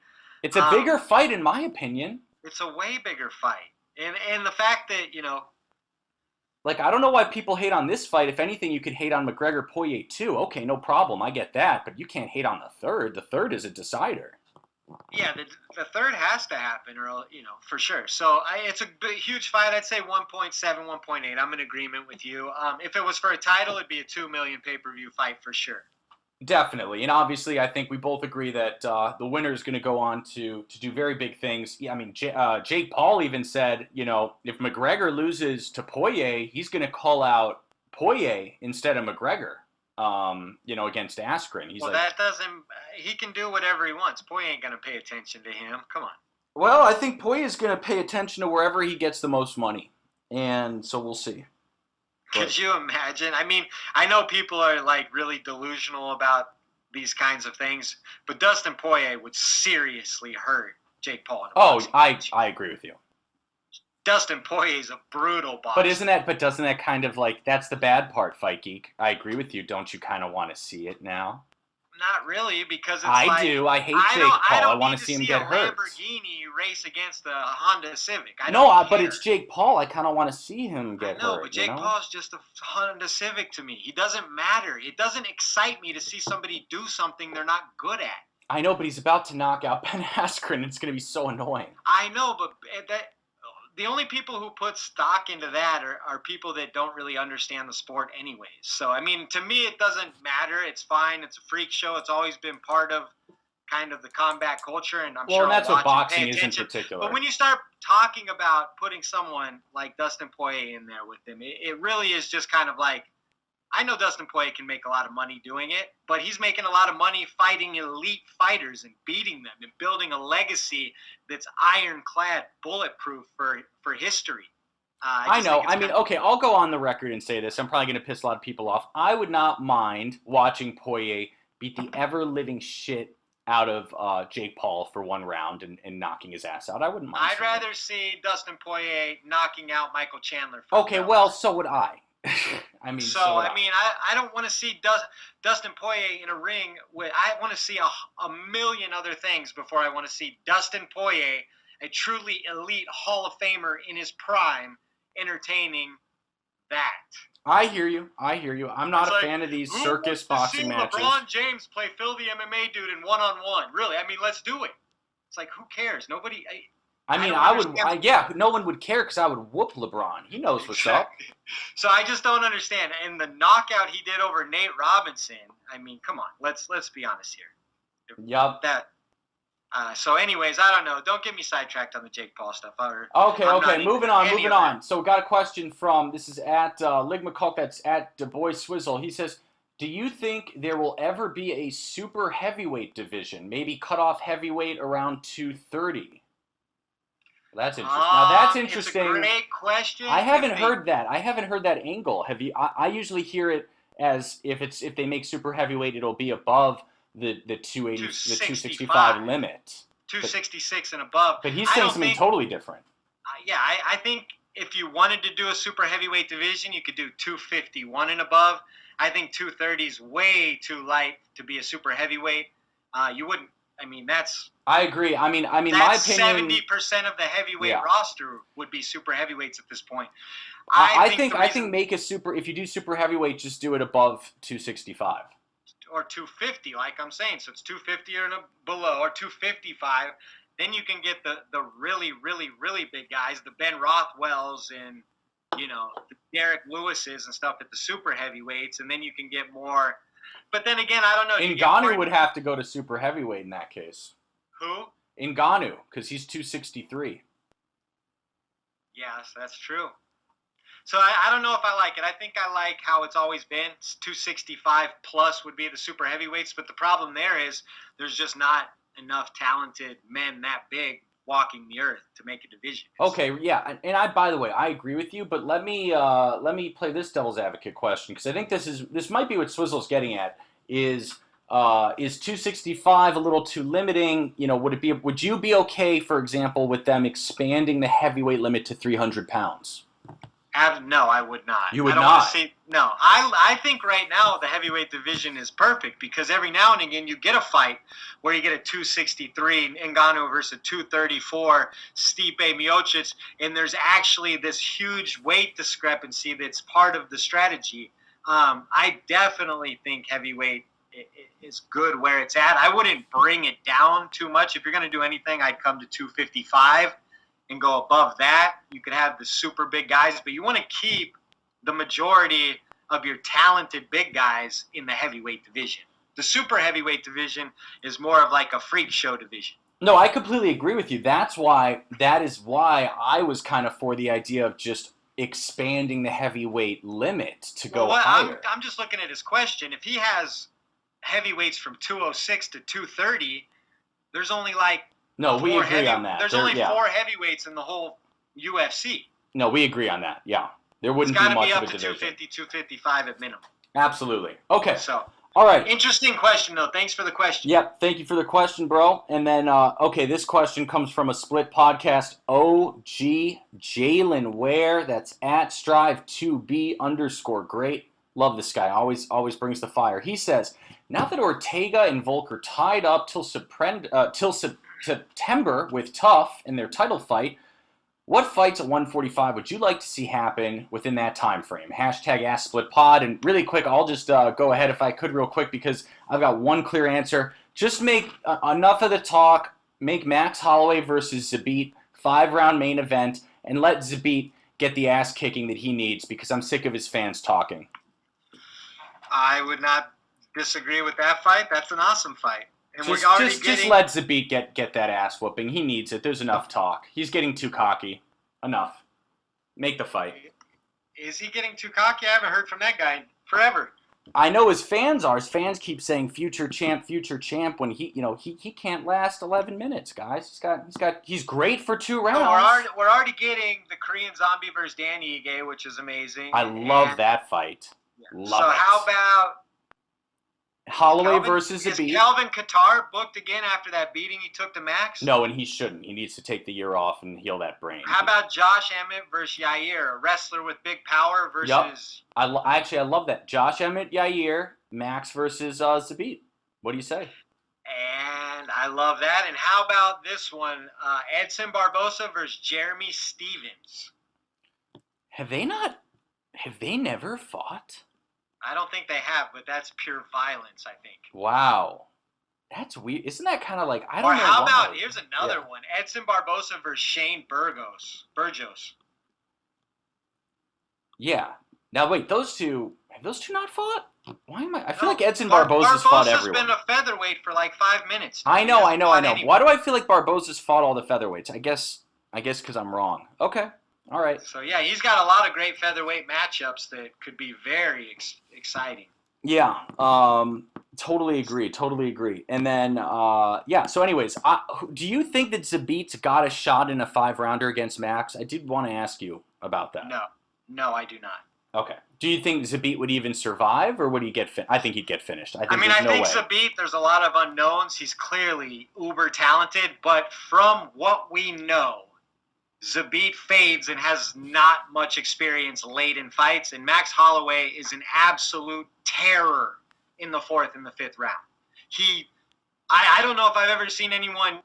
It's a bigger fight, in my opinion. It's a way bigger fight, and the fact that like, I don't know why people hate on this fight. If anything, you could hate on McGregor Poirier too. Okay, no problem. I get that, but you can't hate on the third. The third is a decider. Yeah, the third has to happen, or for sure. So it's a huge fight. I'd say 1.7, 1.8. I'm in agreement with you. If it was for a title, it'd be a 2 million pay-per-view fight for sure. Definitely, and obviously, I think we both agree that the winner is going to go on to do very big things. Yeah, I mean, Jake Paul even said, if McGregor loses to Poirier, he's going to call out Poirier instead of McGregor. Against Askren. That doesn't. He can do whatever he wants. Poirier ain't going to pay attention to him. Come on. Well, I think Poirier is going to pay attention to wherever he gets the most money, and so we'll see. Could you imagine? I mean, I know people are like really delusional about these kinds of things, but Dustin Poirier would seriously hurt Jake Paul. I agree with you. Dustin Poirier is a brutal boxer. But doesn't that kind of like, that's the bad part, Fight Geek? I agree with you. Don't you kind of want to see it now? Not really, because it's I do. I hate Jake Paul. I want to see him get hurt. Lamborghini race against a Honda Civic. But it's Jake Paul. I kind of want to see him get hurt. No, but Jake Paul's just a Honda Civic to me. He doesn't matter. It doesn't excite me to see somebody do something they're not good at. I know, but he's about to knock out Ben Askren. It's going to be so annoying. I know, but the only people who put stock into that are people that don't really understand the sport anyways. So, I mean, to me, it doesn't matter. It's fine. It's a freak show. It's always been part of kind of the combat culture, and I'm sure and that's what boxing is in particular. But when you start talking about putting someone like Dustin Poirier in there with him, it really is just kind of like, I know Dustin Poirier can make a lot of money doing it, but he's making a lot of money fighting elite fighters and beating them and building a legacy that's ironclad, bulletproof for history. I know. I mean, okay, I'll go on the record and say this. I'm probably going to piss a lot of people off. I would not mind watching Poirier beat the ever-living shit out of Jake Paul for one round and knocking his ass out. I wouldn't mind. I'd rather see Dustin Poirier knocking out Michael Chandler. So would I. I don't want to see Dustin Poirier in a ring I want to see a million other things before I want to see Dustin Poirier, a truly elite Hall of Famer in his prime, entertaining that. I hear you. I'm not a fan of these circus boxing matches. LeBron James play Phil the MMA dude in one-on-one. Really? I mean, let's do it. It's like, who cares? Nobody. No one would care because I would whoop LeBron. He knows what's up. So I just don't understand. And the knockout he did over Nate Robinson, I mean, come on. Let's be honest here. Yup. So anyways, I don't know. Don't get me sidetracked on the Jake Paul stuff. Okay. Moving on. So we got a question from, this is at Lig McCulk, that's at Du Bois Swizzle. He says, do you think there will ever be a super heavyweight division? Maybe cut off heavyweight around 230? That's interesting. Now that's interesting. It's a great question. I haven't heard that angle. Have you? I usually hear it as if they make super heavyweight, it'll be above the 280, the 265 limit. 266 and above. But he's saying something totally different. I think if you wanted to do a super heavyweight division, you could do 251 and above. I think 230 is way too light to be a super heavyweight. You wouldn't. I mean, that's. I agree. I mean, my opinion. 70% of the heavyweight roster would be super heavyweights at this point. I think make a super. If you do super heavyweight, just do it above 265. Just do or 250, like I'm saying. So it's 250 or below, or 255. Then you can get the really, really, really big guys, the Ben Rothwells and, the Derek Lewises and stuff at the super heavyweights, and then you can get more. But then again, I don't know. Ngannou would have to go to super heavyweight in that case. Who? Ngannou, because he's 263. Yes, that's true. So I don't know if I like it. I think I like how it's always been. It's 265 plus would be the super heavyweights, but the problem there is there's just not enough talented men that big walking the earth to make a division. Okay, yeah, and by the way, I agree with you, but let me play this devil's advocate question, because I think this might be what Swizzle's getting at. Is 265 a little too limiting? Would you be okay, for example, with them expanding the heavyweight limit to 300 pounds? No, I would not. You would not? No. I think right now the heavyweight division is perfect because every now and again you get a fight where you get a 263 Ngannou versus a 234 Stipe Miocic, and there's actually this huge weight discrepancy that's part of the strategy. I definitely think heavyweight is good where it's at. I wouldn't bring it down too much. If you're going to do anything, I'd come to 255. And go above that. You could have the super big guys, but you want to keep the majority of your talented big guys in the heavyweight division. The super heavyweight division is more of like a freak show division. No, I completely agree with you. That is why I was kind of for the idea of just expanding the heavyweight limit to go higher. I'm just looking at his question. If he has heavyweights from 206 to 230, there's only like No, we agree on that. There's only 4 heavyweights in the whole UFC. No, we agree on that. Yeah. There wouldn't be much of a division. It's got to be up to 250, 255 at minimum. Absolutely. Okay. So, all right. Interesting question, though. Thanks for the question. Yep. Thank you for the question, bro. And then, this question comes from a split podcast. OG Jalen Ware. That's at strive2b_great. Love this guy. Always brings the fire. He says, now that Ortega and Volk are tied up till September with Tough in their title fight, what fights at 145 would you like to see happen within that time frame? #AskSplitPod. And really quick, I'll just go ahead if I could real quick because I've got one clear answer. Just make enough of the talk. Make Max Holloway versus Zabit 5-round main event and let Zabit get the ass kicking that he needs because I'm sick of his fans talking. I would not disagree with that fight. That's an awesome fight. And just let Zabit get that ass whooping. He needs it. There's enough talk. He's getting too cocky. Enough. Make the fight. Is he getting too cocky? I haven't heard from that guy forever. I know his fans are. His fans keep saying future champ when he can't last 11 minutes, guys. He's great for 2 rounds. No, we're already getting the Korean Zombie versus Dan Ige, which is amazing. I love that fight. Yeah. Love it. How about Holloway versus Zabit? Is Calvin Kattar booked again after that beating he took to Max? No, and he shouldn't. He needs to take the year off and heal that brain. How about Josh Emmett versus Yair, a wrestler with big power versus... Yep. I love that. Josh Emmett, Yair, Max versus Zabit. What do you say? And I love that. And how about this one? Edson Barbosa versus Jeremy Stevens. Have they never fought? I don't think they have, but that's pure violence, I think. Wow. That's weird. Isn't that kind of like, I don't know. Or how about, here's another one. Edson Barbosa versus Shane Burgos. Yeah. Now, wait, have those two not fought? Why am I feel like Edson Barbosa's fought everyone. Barbosa's been a featherweight for like 5 minutes. I know. Why do I feel like Barbosa's fought all the featherweights? I guess because I'm wrong. Okay. All right. So, yeah, he's got a lot of great featherweight matchups that could be very exciting. Yeah. Totally agree. And then, so anyways, do you think that Zabit's got a shot in a 5-rounder against Max? I did want to ask you about that. No, I do not. Okay. Do you think Zabit would even survive, or would he get I think he'd get finished. I think Zabit, there's a lot of unknowns. He's clearly uber talented, but from what we know, Zabit fades and has not much experience late in fights, and Max Holloway is an absolute terror in the 4th and the 5th round. I don't know if I've ever seen anyone,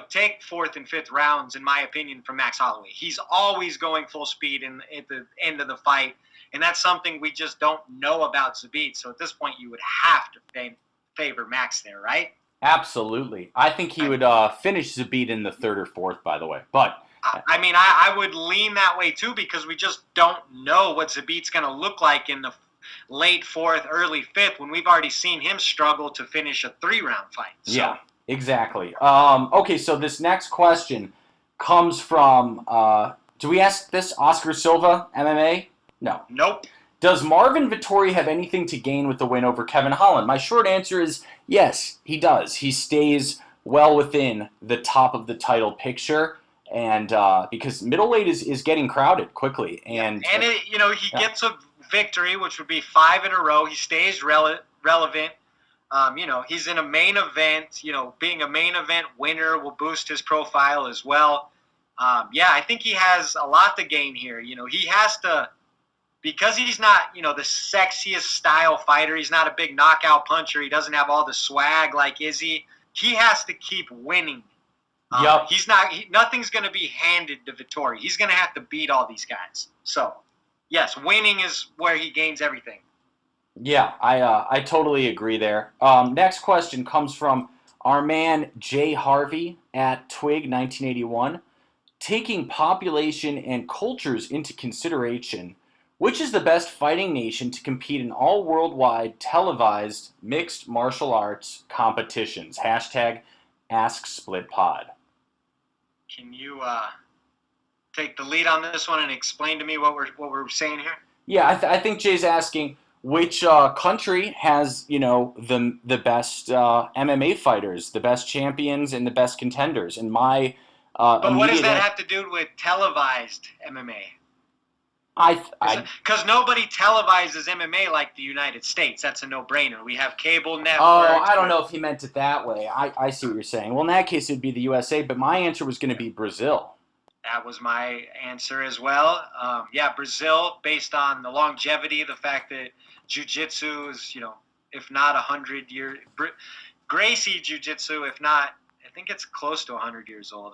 take 4th and 5th rounds, in my opinion, from Max Holloway. He's always going full speed at the end of the fight, and that's something we just don't know about Zabit. So at this point, you would have to favor Max there, right? Absolutely. I think he would finish Zabit in the third or fourth, by the way. But I mean, I would lean that way too because we just don't know what Zabit's going to look like in the late fourth, early fifth when we've already seen him struggle to finish a 3-round fight. So. Yeah, exactly. Okay, so this next question comes from, do we ask this Oscar Silva, MMA? No. Nope. Does Marvin Vettori have anything to gain with the win over Kevin Holland? My short answer is yes, he does. He stays well within the top of the title picture, and because middleweight is getting crowded quickly. And he gets a victory, which would be 5 in a row. He stays relevant. He's in a main event. Being a main event winner will boost his profile as well. I think he has a lot to gain here. He has to. Because he's not, the sexiest style fighter, he's not a big knockout puncher, he doesn't have all the swag like Izzy, he has to keep winning. Yep. Nothing's going to be handed to Vettori. He's going to have to beat all these guys. So, yes, winning is where he gains everything. Yeah, I totally agree there. Next question comes from our man Jay Harvey at Twig 1981. Taking population and cultures into consideration, which is the best fighting nation to compete in all worldwide televised mixed martial arts competitions? Hashtag AskSplitPod. Can you take the lead on this one and explain to me what we're saying here? Yeah, I think Jay's asking which country has the best MMA fighters, the best champions, and the best contenders. And my but what does that have to do with televised MMA? Because nobody televises MMA like the United States. That's a no-brainer. We have cable networks. Oh, I don't know if he meant it that way. I see what you're saying. Well, in that case, it would be the USA, but my answer was going to be Brazil. That was my answer as well. Brazil, based on the longevity, the fact that jiu-jitsu is, if not 100 years. Gracie jiu-jitsu, if not, I think it's close to 100 years old.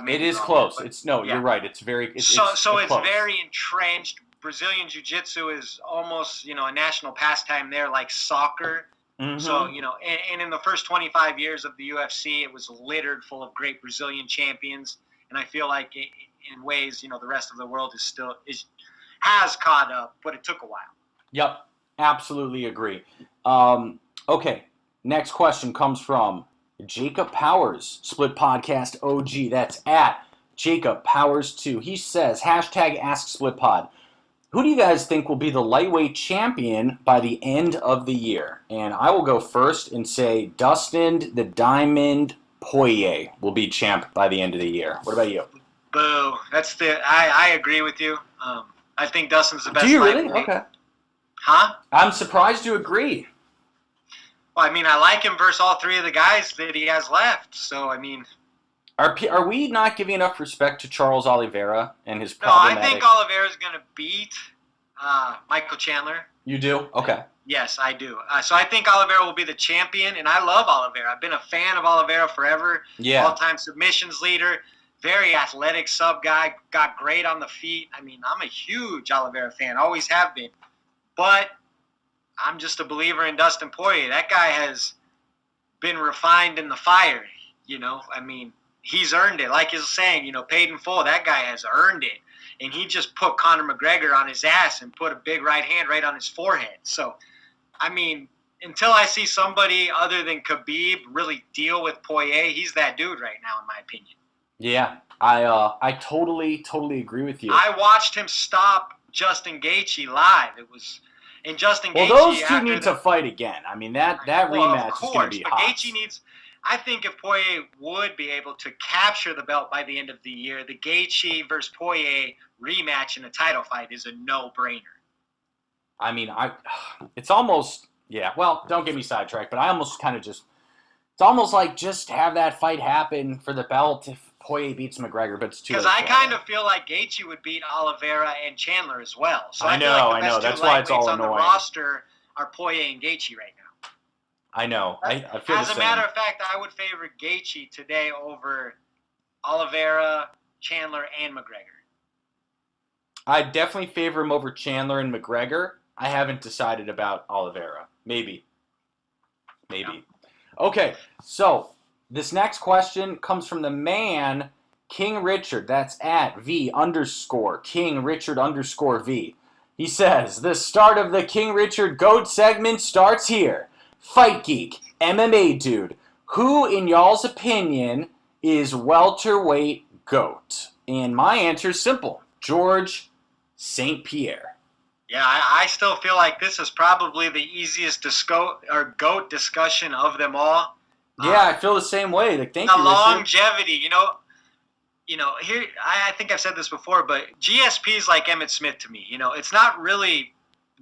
It is close. You're right. It's very. It's very entrenched. Brazilian jiu-jitsu is almost a national pastime there, like soccer. Mm-hmm. So and in the first 25 years of the UFC, it was littered full of great Brazilian champions. And I feel like in ways, the rest of the world has caught up, but it took a while. Yep, absolutely agree. Okay, next question comes from Jacob Powers, Split Podcast OG. That's at Jacob Powers 2. He says, hashtag AskSplitPod. Who do you guys think will be the lightweight champion by the end of the year? And I will go first and say Dustin the Diamond Poirier will be champ by the end of the year. What about you? Boo. I agree with you. I think Dustin's the best. Do you really? Okay. Huh? I'm surprised you agree. Well, I like him versus all three of the guys that he has left. So, Are we not giving enough respect to Charles Oliveira and his problematic... No, I think Oliveira's going to beat Michael Chandler. You do? Okay. Yes, I do. So I think Oliveira will be the champion, and I love Oliveira. I've been a fan of Oliveira forever. Yeah. All-time submissions leader, very athletic sub guy, got great on the feet. I'm a huge Oliveira fan, always have been. But I'm just a believer in Dustin Poirier. That guy has been refined in the fire, He's earned it. Like he's saying, paid in full. That guy has earned it. And he just put Conor McGregor on his ass and put a big right hand right on his forehead. So, until I see somebody other than Khabib really deal with Poirier, he's that dude right now, in my opinion. Yeah, I totally agree with you. I watched him stop Justin Gaethje live. And Justin Gaethje. Well, those two need to fight again. That rematch is going to be hot. Gaethje needs. I think if Poirier would be able to capture the belt by the end of the year, the Gaethje versus Poirier rematch in a title fight is a no-brainer. It's almost, yeah, well, don't get me sidetracked, but I almost kind of it's almost like just have that fight happen for the belt if Poirier beats McGregor, but it's too late. Because I kind of feel like Gaethje would beat Oliveira and Chandler as well. So I know. That's why it's all annoying. On the roster are Poirier and Gaethje right now. I know. I feel As a matter of fact, I would favor Gaethje today over Oliveira, Chandler, and McGregor. I definitely favor him over Chandler and McGregor. I haven't decided about Oliveira. Maybe. Yeah. Okay, so this next question comes from the man, King Richard. That's at @V_King Richard_V. He says, the start of the King Richard GOAT segment starts here. Fight Geek, MMA dude. Who, in y'all's opinion, is welterweight GOAT? And my answer is simple. George St. Pierre. Yeah, I still feel like this is probably the easiest GOAT discussion of them all. Yeah, I feel the same way. Like, thank the you, Richard. longevity, here I think I've said this before, but GSP is like Emmitt Smith to me. It's not really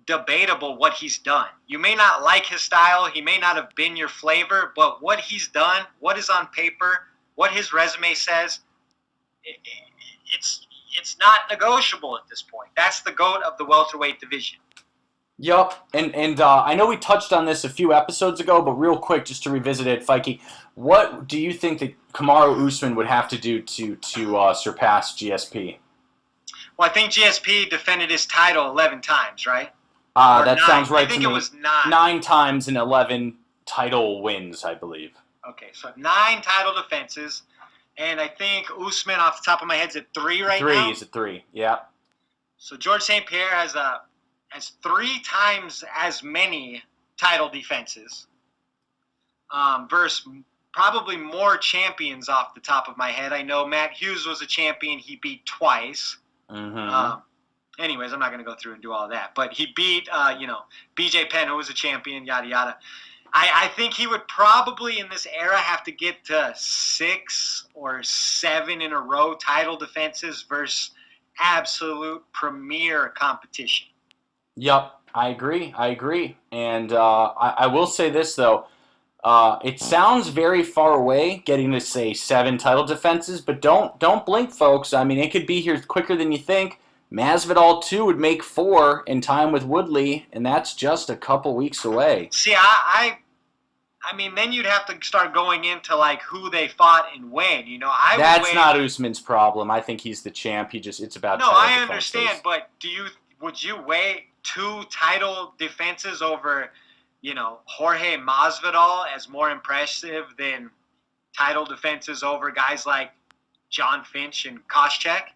debatable what he's done. You may not like his style, he may not have been your flavor, but what he's done, what is on paper, what his resume says, it's not negotiable at this point. That's the GOAT of the welterweight division. Yup, and I know we touched on this a few episodes ago, but real quick, just to revisit it, Fikey, what do you think that Kamaru Usman would have to do to surpass GSP? Well, I think GSP defended his title 11 times, right? That 9. sounds right to me. I think it was 9. 9 times and 11 title wins, I believe. Okay, so 9 title defenses, and I think Usman, off the top of my head, is at 3 right now? 3, is at 3, yeah. So George St. Pierre has 3 times as many title defenses versus probably more champions off the top of my head. I know Matt Hughes was a champion. He beat twice. Mm-hmm. Anyways, I'm not going to go through and do all that. But he beat, BJ Penn, who was a champion, yada, yada. I think he would probably in this era have to get to 6 or 7 in a row title defenses versus absolute premier competition. Yep, I agree. And I will say this, though. It sounds very far away, getting to, say, 7 title defenses, but don't blink, folks. I mean, it could be here quicker than you think. Masvidal, too, would make 4 in time with Woodley, and that's just a couple weeks away. See, I mean, then you'd have to start going into, like, who they fought and when, That's not Usman's problem. I think he's the champ. It's about No, title I defenses. understand, but would you weigh 2 title defenses over, Jorge Masvidal as more impressive than title defenses over guys like John Finch and Koscheck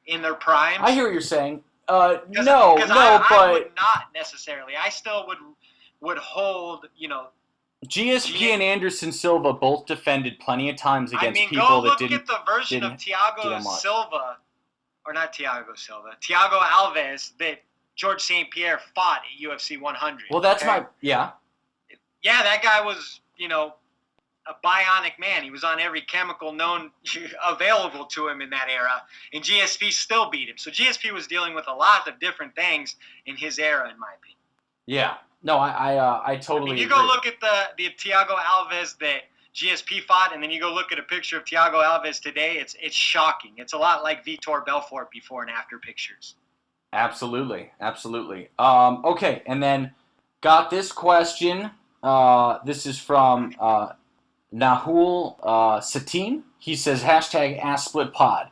in their primes? I hear what you're saying. I but would not necessarily. I still would hold, GSP and Anderson Silva both defended plenty of times against people that didn't. Go look at the version of Thiago Silva, or not Thiago Silva, Thiago Alves that George St. Pierre fought at UFC 100. Well, that's yeah. Yeah, that guy was, a bionic man. He was on every chemical known available to him in that era, and GSP still beat him. So GSP was dealing with a lot of different things in his era, in my opinion. Yeah. No, I totally agree. You go look at the Thiago Alves that GSP fought, and then you go look at a picture of Thiago Alves today, it's shocking. It's a lot like Vitor Belfort before and after pictures. Absolutely. Okay, and then got this question. This is from Nahul Satine. He says, #AskSplitPod.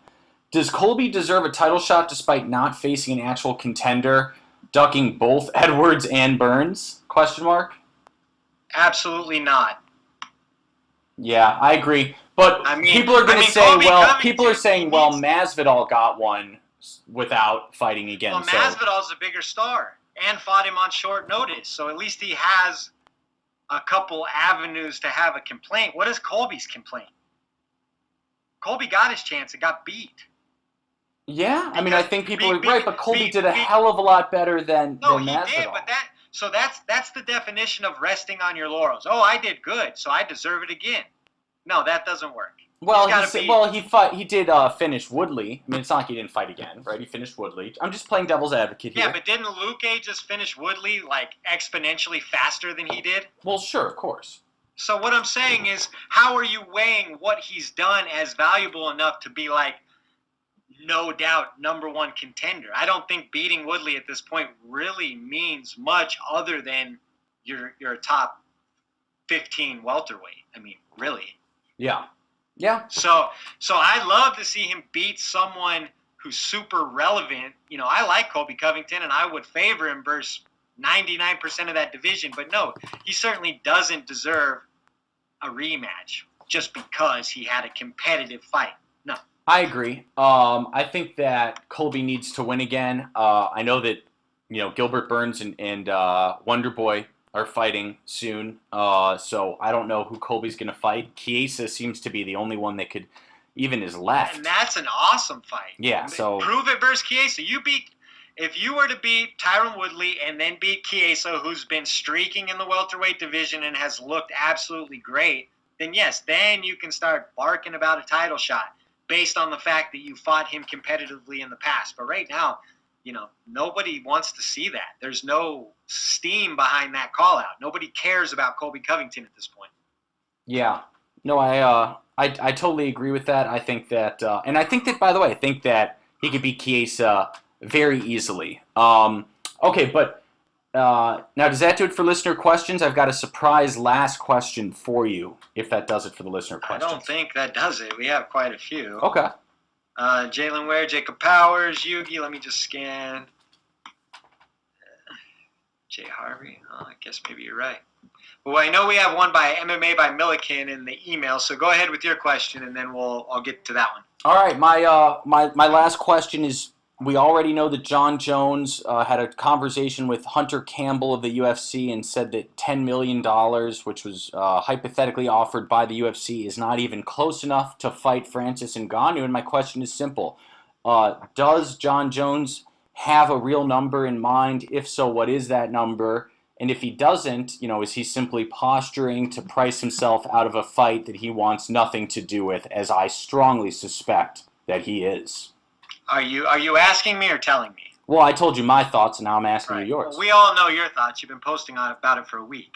Does Colby deserve a title shot despite not facing an actual contender, ducking both Edwards and Burns? ? Absolutely not. Yeah, I agree. But people are going to say, Masvidal got one without fighting again. Well, Masvidal's a bigger star and fought him on short notice, so at least he has a couple avenues to have a complaint. What is Colby's complaint? Colby got his chance and got beat. Yeah, I think people are right, but Colby did a hell of a lot better than Masvidal. No, he did, but that's the definition of resting on your laurels. Oh, I did good, so I deserve it again. No, that doesn't work. Well, he did finish Woodley. It's not like he didn't fight again, right? He finished Woodley. I'm just playing devil's advocate here. Yeah, but didn't Luque just finish Woodley like exponentially faster than he did? Well, sure, of course. So what I'm saying is, how are you weighing what he's done as valuable enough to be like, no doubt, #1 contender? I don't think beating Woodley at this point really means much other than you're a top 15 welterweight. Really. Yeah. So I'd love to see him beat someone who's super relevant. I like Colby Covington, and I would favor him versus 99% of that division. But no, he certainly doesn't deserve a rematch just because he had a competitive fight. No. I agree. I think that Colby needs to win again. I know that Gilbert Burns and Wonder Boy are fighting soon. So I don't know who Colby's going to fight. Chiesa seems to be the only one that could even is left. And that's an awesome fight. Yeah. So prove it versus Chiesa. If you were to beat Tyron Woodley and then beat Chiesa, who's been streaking in the welterweight division and has looked absolutely great, then yes, then you can start barking about a title shot based on the fact that you fought him competitively in the past. But right now, nobody wants to see that. There's no steam behind that call out. Nobody cares about Colby Covington at this point. Yeah. No, I totally agree with that. I think that, and I think that, by the way, I think that he could beat Chiesa very easily. Okay, but now does that do it for listener questions? I've got a surprise last question for you, if that does it for the listener questions. I don't think that does it. We have quite a few. Okay. Jalen Ware, Jacob Powers, Yugi. Let me just scan. Jay Harvey. Oh, I guess maybe you're right. Well, I know we have one by MMA by Milliken in the email, so go ahead with your question, and then I'll get to that one. All right, my last question is, we already know that John Jones had a conversation with Hunter Campbell of the UFC and said that $10 million, which was hypothetically offered by the UFC, is not even close enough to fight Francis Ngannou. And my question is simple. Does John Jones have a real number in mind? If so, what is that number? And if he doesn't, is he simply posturing to price himself out of a fight that he wants nothing to do with, as I strongly suspect that he is? Are you asking me or telling me? Well, I told you my thoughts, and now I'm asking you yours. Well, we all know your thoughts. You've been posting about it for a week.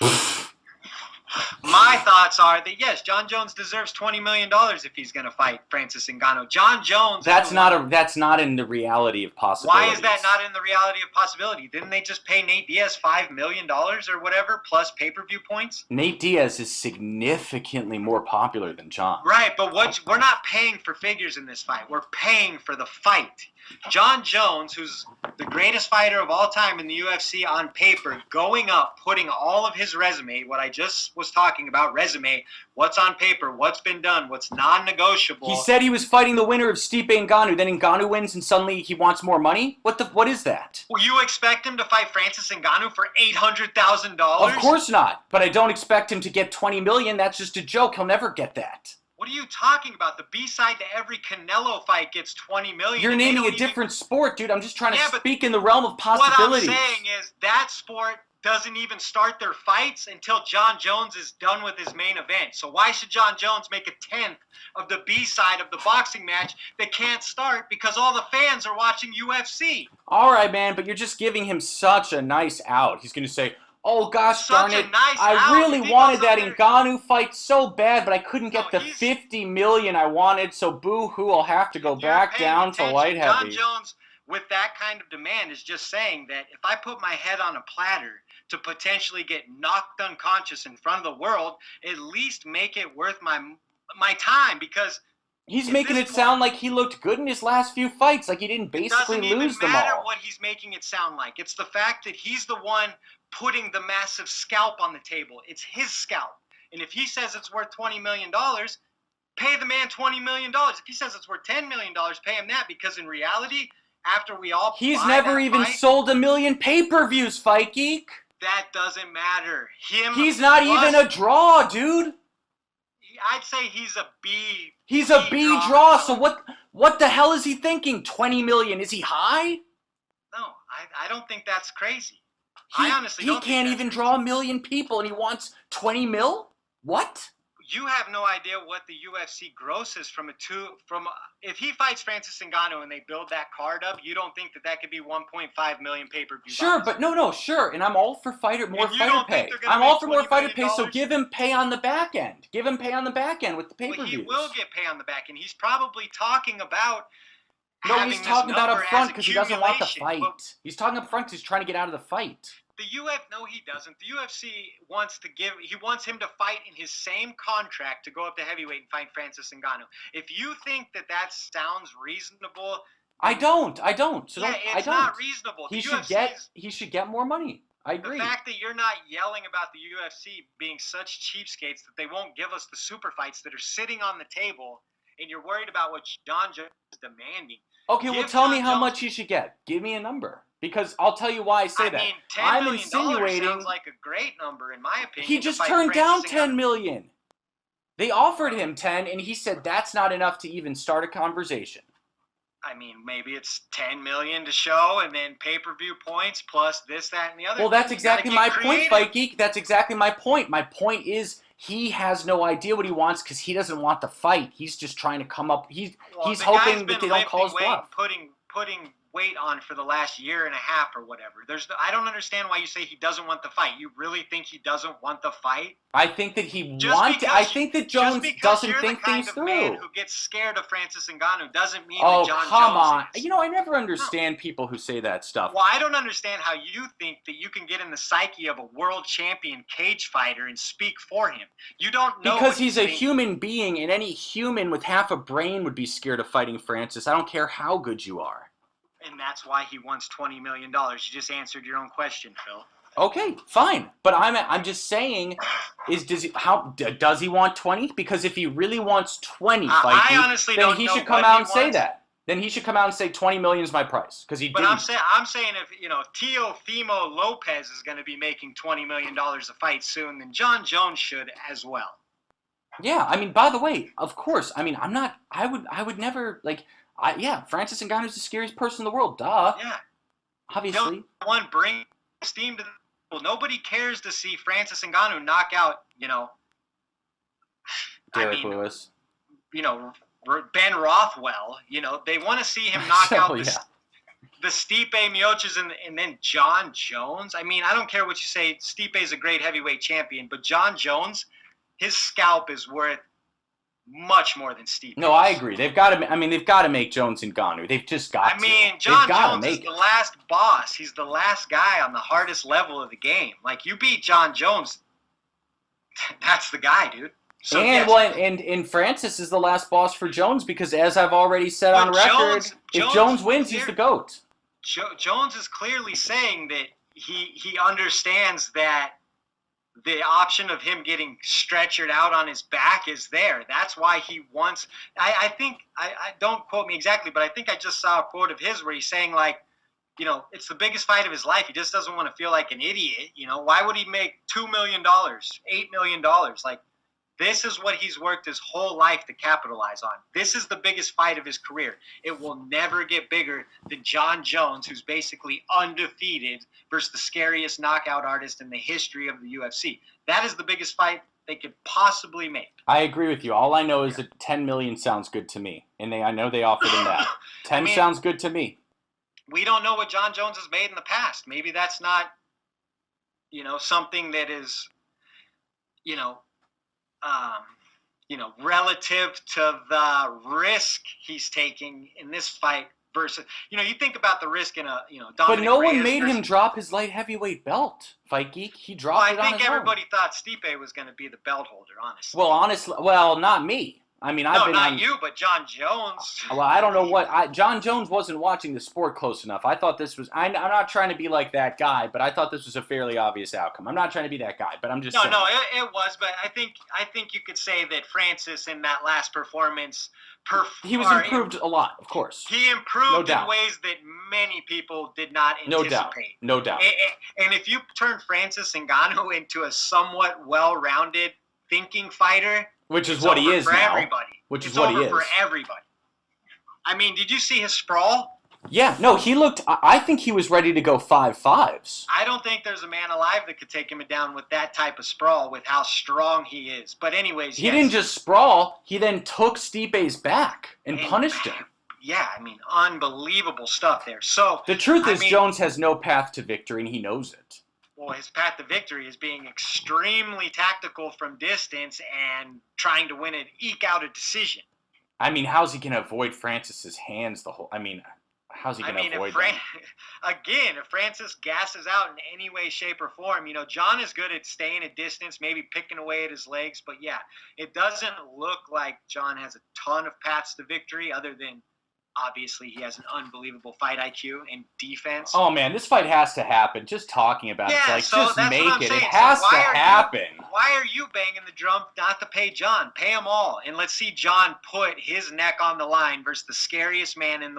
My thoughts are that, yes, John Jones deserves $20 million if he's going to fight Francis Ngannou. John Jones... That's not in the reality of possibilities. Why is that not in the reality of possibility? Didn't they just pay Nate Diaz $5 million or whatever, plus pay-per-view points? Nate Diaz is significantly more popular than John. Right, but we're not paying for figures in this fight. We're paying for the fight. John Jones, who's the greatest fighter of all time in the UFC on paper, going up, putting all of his resume, what I just was talking about, resume, what's on paper, what's been done, what's non-negotiable. He said he was fighting the winner of Stipe Ngannou, then Ngannou wins and suddenly he wants more money? What is that? Well, you expect him to fight Francis Ngannou for $800,000? Of course not, but I don't expect him to get $20 million. That's just a joke. He'll never get that. What are you talking about? The B-side to every Canelo fight gets $20 million. You're naming a different sport, dude. I'm just trying to speak in the realm of possibilities. What I'm saying is that sport doesn't even start their fights until John Jones is done with his main event. So why should John Jones make a tenth of the B-side of the boxing match that can't start because all the fans are watching UFC? All right, man, but you're just giving him such a nice out. He's going to say, oh, gosh darn it, I really wanted that Ngannou fight so bad, but I couldn't get the $50 million I wanted, so boo-hoo, I'll have to go back down to light heavy. John Jones, with that kind of demand, is just saying that if I put my head on a platter to potentially get knocked unconscious in front of the world, at least make it worth my time, because... He's making it sound like he looked good in his last few fights, like he didn't basically lose them all. It doesn't even matter what he's making it sound like. It's the fact that he's the one putting the massive scalp on the table. It's his scalp. And if he says it's worth $20 million, pay the man $20 million. If he says it's worth $10 million, pay him that, because in reality, after we all He's never even sold 1 million pay-per-views, Fight Geek. That doesn't matter. He's not even a draw, dude. I'd say he's a B. He's a B draw, so what the hell is he thinking? 20 million, is he high? No, I don't think that's crazy. I honestly don't think he can't even draw 1 million people and he wants 20 mil? What? You have no idea what the UFC grosses if he fights Francis Ngannou and they build that card up, you don't think that could be 1.5 million pay-per-view Sure, but sure, and I'm all for more fighter pay. I'm all for more fighter pay, so give him pay on the back end. Give him pay on the back end with the pay-per-views. Well, he will get pay on the back end. He's probably talking about he's talking about up front because he doesn't want the fight. He's talking up front because he's trying to get out of the fight. No, he doesn't. The UFC wants him to fight in his same contract to go up to heavyweight and fight Francis Ngannou. If you think that sounds reasonable, I don't. So it's not reasonable. He should get more money. I agree. The fact that you're not yelling about the UFC being such cheapskates that they won't give us the super fights that are sitting on the table, and you're worried about what John Jones is demanding. Okay, well, tell me how much he should get. Give me a number. Because I'll tell you why I say that. I mean, $10 I'm million insinuating sounds like a great number, in my opinion. He just turned down $10 million. They offered him 10, and he said that's not enough to even start a conversation. I mean, maybe it's $10 million to show, and then pay-per-view points plus this, that, and the other. Well, that's exactly my point, Fight Geek. That's exactly my point. My point is he has no idea what he wants because he doesn't want the fight. He's just trying to come up. He's hoping that they don't call his bluff. Putting weight on for the last year and a half or whatever. I don't understand why you say he doesn't want the fight. You really think he doesn't want the fight? I think that I think that Jones doesn't think things through. Man who gets scared of Francis Ngannou doesn't mean that John come Jones on. is. I never understand people who say that stuff. Well, I don't understand how you think that you can get in the psyche of a world champion cage fighter and speak for him. You don't know because he's a human being, and any human with half a brain would be scared of fighting Francis. I don't care how good you are. And that's why he wants $20 million. You just answered your own question, Phil. Okay, fine. But I'm just saying, does he want 20? Because if he really wants 20, I honestly then don't he know should come out and say that. Then he should come out and say 20 million is my price because he. But I'm saying if Teofimo Lopez is going to be making $20 million a fight soon, then John Jones should as well. Yeah, I mean, by the way, of course. I mean, I'm not. I would never like. Francis Ngannou is the scariest person in the world. Duh. Yeah. Obviously. One bring steam to the table. Nobody cares to see Francis Ngannou knock out, Derek Lewis. Ben Rothwell. They want to see him knock out the Stipe Miocic and then John Jones. I mean, I don't care what you say. Stipe is a great heavyweight champion, but John Jones, his scalp is worth much more than Stipe. No, I agree. They've got to make Jones and Ngannou. They've just got to. I mean, John Jones is the last boss. He's the last guy on the hardest level of the game. Like, you beat John Jones, that's the guy, dude. So, and Francis is the last boss for Jones because, as I've already said on record, if Jones wins, he's the GOAT. Jones is clearly saying that he understands that the option of him getting stretchered out on his back is there. That's why he wants. I think I don't quote me exactly, but I think I just saw a quote of his where he's saying it's the biggest fight of his life. He just doesn't want to feel like an idiot. Why would he make $2 million, $8 million? Like, this is what he's worked his whole life to capitalize on. This is the biggest fight of his career. It will never get bigger than John Jones, who's basically undefeated, versus the scariest knockout artist in the history of the UFC. That is the biggest fight they could possibly make. I agree with you. All I know is that 10 million sounds good to me, and I know they offered him that. 10 sounds good to me. We don't know what John Jones has made in the past. Maybe that's not, something that is, relative to the risk he's taking in this fight versus, you think about the risk in a, Dominic But no Reyes one made him drop his light heavyweight belt, Fight Geek. He dropped it on his own. I think everybody thought Stipe was going to be the belt holder, honestly. Well, not me. I mean, not you, but John Jones. Well, I don't know John Jones wasn't watching the sport close enough. I thought this was. I'm not trying to be like that guy, but I thought this was a fairly obvious outcome. I'm not trying to be that guy, but I'm just saying. No, it was, but I think you could say that Francis in that last performance, he was improved a lot, of course. He improved in ways that many people did not anticipate. No doubt. And if you turn Francis Ngannou into a somewhat well-rounded thinking fighter. Which is what he is now. Which is what he is. It's over for everybody. I mean, did you see his sprawl? Yeah, no, he looked. I think he was ready to go 5-5s. I don't think there's a man alive that could take him down with that type of sprawl, with how strong he is. But anyways, he didn't just sprawl. He then took Stipe's back and punished him. Yeah, I mean, unbelievable stuff there. So the truth is, Jones has no path to victory, and he knows it. Well, his path to victory is being extremely tactical from distance and trying to win it, eke out a decision. I mean, how's he going to avoid Francis's hands how's he going to avoid them? Again, if Francis gasses out in any way, shape, or form, John is good at staying a distance, maybe picking away at his legs. But, yeah, it doesn't look like John has a ton of paths to victory other than obviously he has an unbelievable fight IQ and defense. Oh man, this fight has to happen. Just talking about Yeah, it's like, so just that's make what I'm it. saying. It has So to happen. Why are you banging the drum not to pay John? Pay them all, and let's see John put his neck on the line versus the scariest man in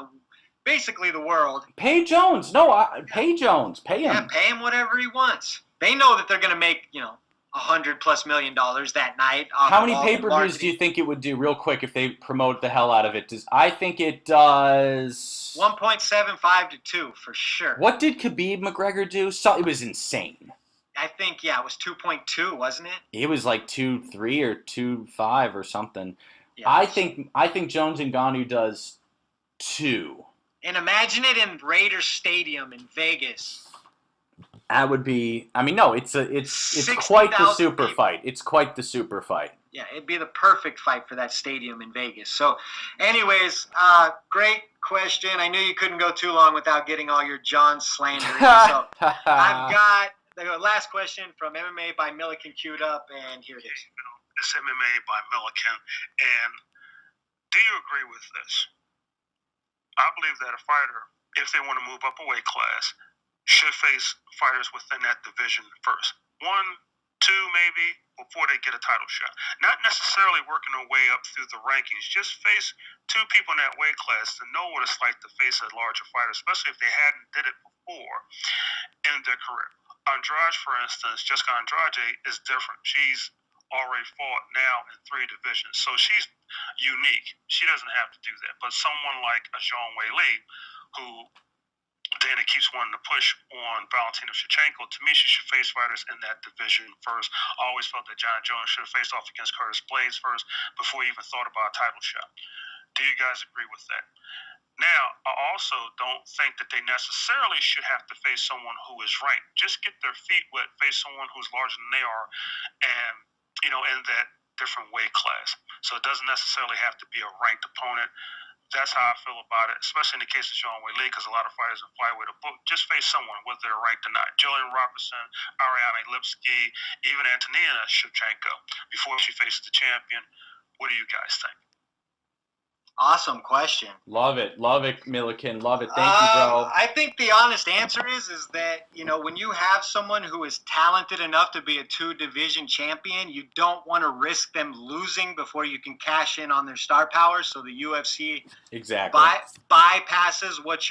basically the world. Pay Jones. No, pay Jones. Pay him. Yeah, pay him whatever he wants. They know that they're going to make, $100+ million that night. How many pay-per-views do you think it would do, real quick, if they promote the hell out of it? I think it does 1.75 to 2 for sure. What did Khabib McGregor do? It was insane. I think, it was 2.2, wasn't it? It was like 2.3 or 2.5 or something. Yeah, I think Jones and Ngannou does 2. And imagine it in Raiders Stadium in Vegas. That would be. I mean, no, it's quite the super people. fight. It's quite the super fight. Yeah, it'd be the perfect fight for that stadium in Vegas. So, anyways, great question. I knew you couldn't go too long without getting all your John slander. So, I've got the last question from MMA by Milliken queued up, and here it is. It's MMA by Milliken, and do you agree with this? I believe that a fighter, if they want to move up a weight class, should face fighters within that division first. 1, 2, maybe, before they get a title shot. Not necessarily working their way up through the rankings. Just face 2 people in that weight class to know what it's like to face a larger fighter, especially if they hadn't did it before in their career. Andrade, for instance, Jessica Andrade is different. She's already fought now in 3 divisions, so she's unique. She doesn't have to do that. But someone like a Zhang Weili, who Dana keeps wanting to push on Valentina Shevchenko, to me, she should face fighters in that division first. I always felt that John Jones should have faced off against Curtis Blades first before he even thought about a title shot. Do you guys agree with that? Now, I also don't think that they necessarily should have to face someone who is ranked. Just get their feet wet, face someone who's larger than they are, and, in that different weight class. So it doesn't necessarily have to be a ranked opponent. That's how I feel about it, especially in the case of Zhang Weili, because a lot of fighters in flyweight will just face someone, whether they're ranked or not. Jillian Robertson, Ariane Lipski, even Antonina Shevchenko, before she faces the champion. What do you guys think? Awesome question. Love it, Milliken. Love it. Thank you, bro. I think the honest answer is that, when you have someone who is talented enough to be a 2-division champion, you don't want to risk them losing before you can cash in on their star power. So the UFC exactly bypasses what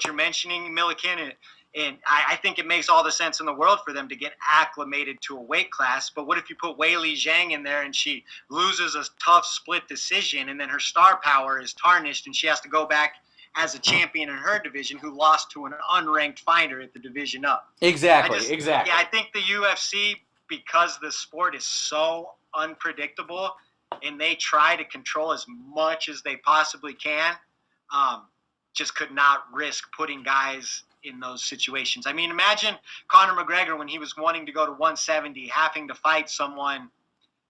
you're mentioning, Milliken. And I think it makes all the sense in the world for them to get acclimated to a weight class. But what if you put Weili Zhang in there and she loses a tough split decision, and then her star power is tarnished and she has to go back as a champion in her division who lost to an unranked fighter at the division up? Exactly. Yeah, I think the UFC, because the sport is so unpredictable and they try to control as much as they possibly can, just could not risk putting guys in those situations. I mean, imagine Conor McGregor when he was wanting to go to 170, having to fight someone,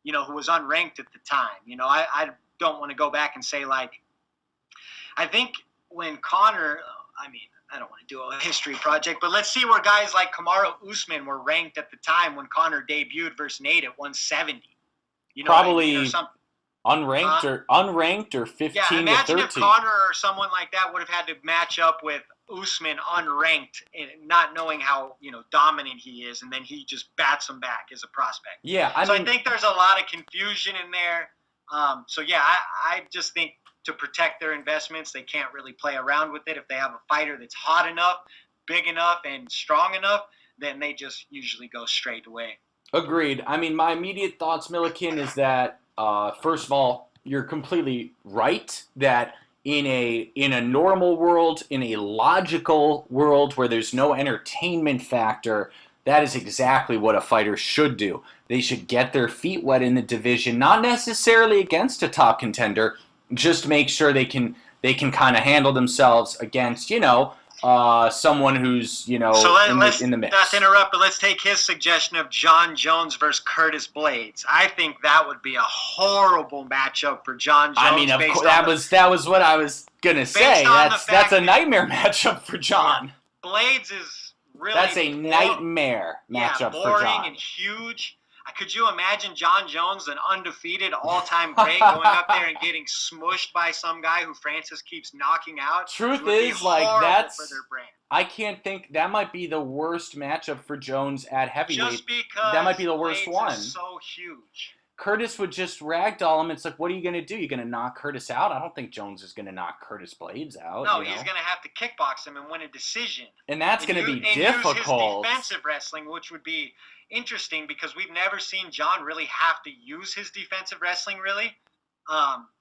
who was unranked at the time. I don't want to go back and say, I think when Conor, I don't want to do a history project, but let's see where guys like Kamaru Usman were ranked at the time when Conor debuted versus Nate at 170. Probably or something. Unranked or 15 yeah, imagine to 13. If Conor or someone like that would have had to match up with Usman unranked and not knowing how dominant he is, and then he just bats him back as a prospect. Yeah, I think there's a lot of confusion in there. I just think to protect their investments, they can't really play around with it. If they have a fighter that's hot enough, big enough, and strong enough, then they just usually go straight away. Agreed. I mean, my immediate thoughts, Milliken, is that first of all, you're completely right that in a normal world, in a logical world where there's no entertainment factor, that is exactly what a fighter should do. They should get their feet wet in the division, not necessarily against a top contender, just make sure they can kind of handle themselves against, someone who's, in the mix. Not to interrupt, but let's take his suggestion of John Jones versus Curtis Blades. I think that would be a horrible matchup for John Jones. I mean, of course, that was what I was gonna say. That's a nightmare matchup for John. Blades is really that's a nightmare matchup for John. And huge. Could you imagine John Jones, an undefeated all-time great, going up there and getting smushed by some guy who Francis keeps knocking out? Truth is, like, that's for their brand. I can't think that might be the worst matchup for Jones at heavyweight. Just because that might be the worst Blades one. is so huge. Curtis would just ragdoll him. It's like, what are you going to do? You're going to knock Curtis out? I don't think Jones is going to knock Curtis Blades out. No, you know? he's going to have to kickbox him and win a decision. And that's going to be difficult. Use his defensive wrestling, which would be interesting because we've never seen John really have to use his defensive wrestling, really.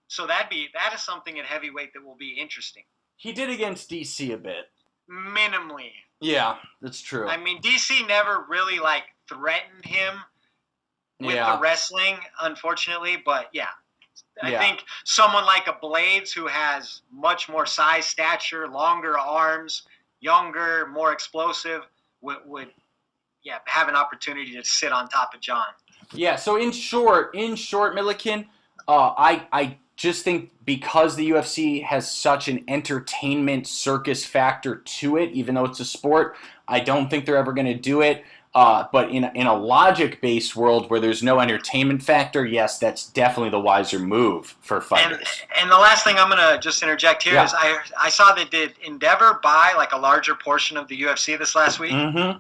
So that is something at heavyweight that will be interesting. He did against DC a bit. Minimally. Yeah, that's true. I mean, DC never really, like, threatened him with the wrestling, unfortunately, but yeah. I think someone like a Blades who has much more size, stature, longer arms, younger, more explosive, would have an opportunity to sit on top of John. Yeah, so in short, Milliken, I just think because the UFC has such an entertainment circus factor to it, even though it's a sport, I don't think they're ever going to do it. But in a logic-based world where there's no entertainment factor, yes, that's definitely the wiser move for fighters. And the last thing I'm going to just interject here is I saw they did Endeavor buy like a larger portion of the UFC this last week. Mm-hmm.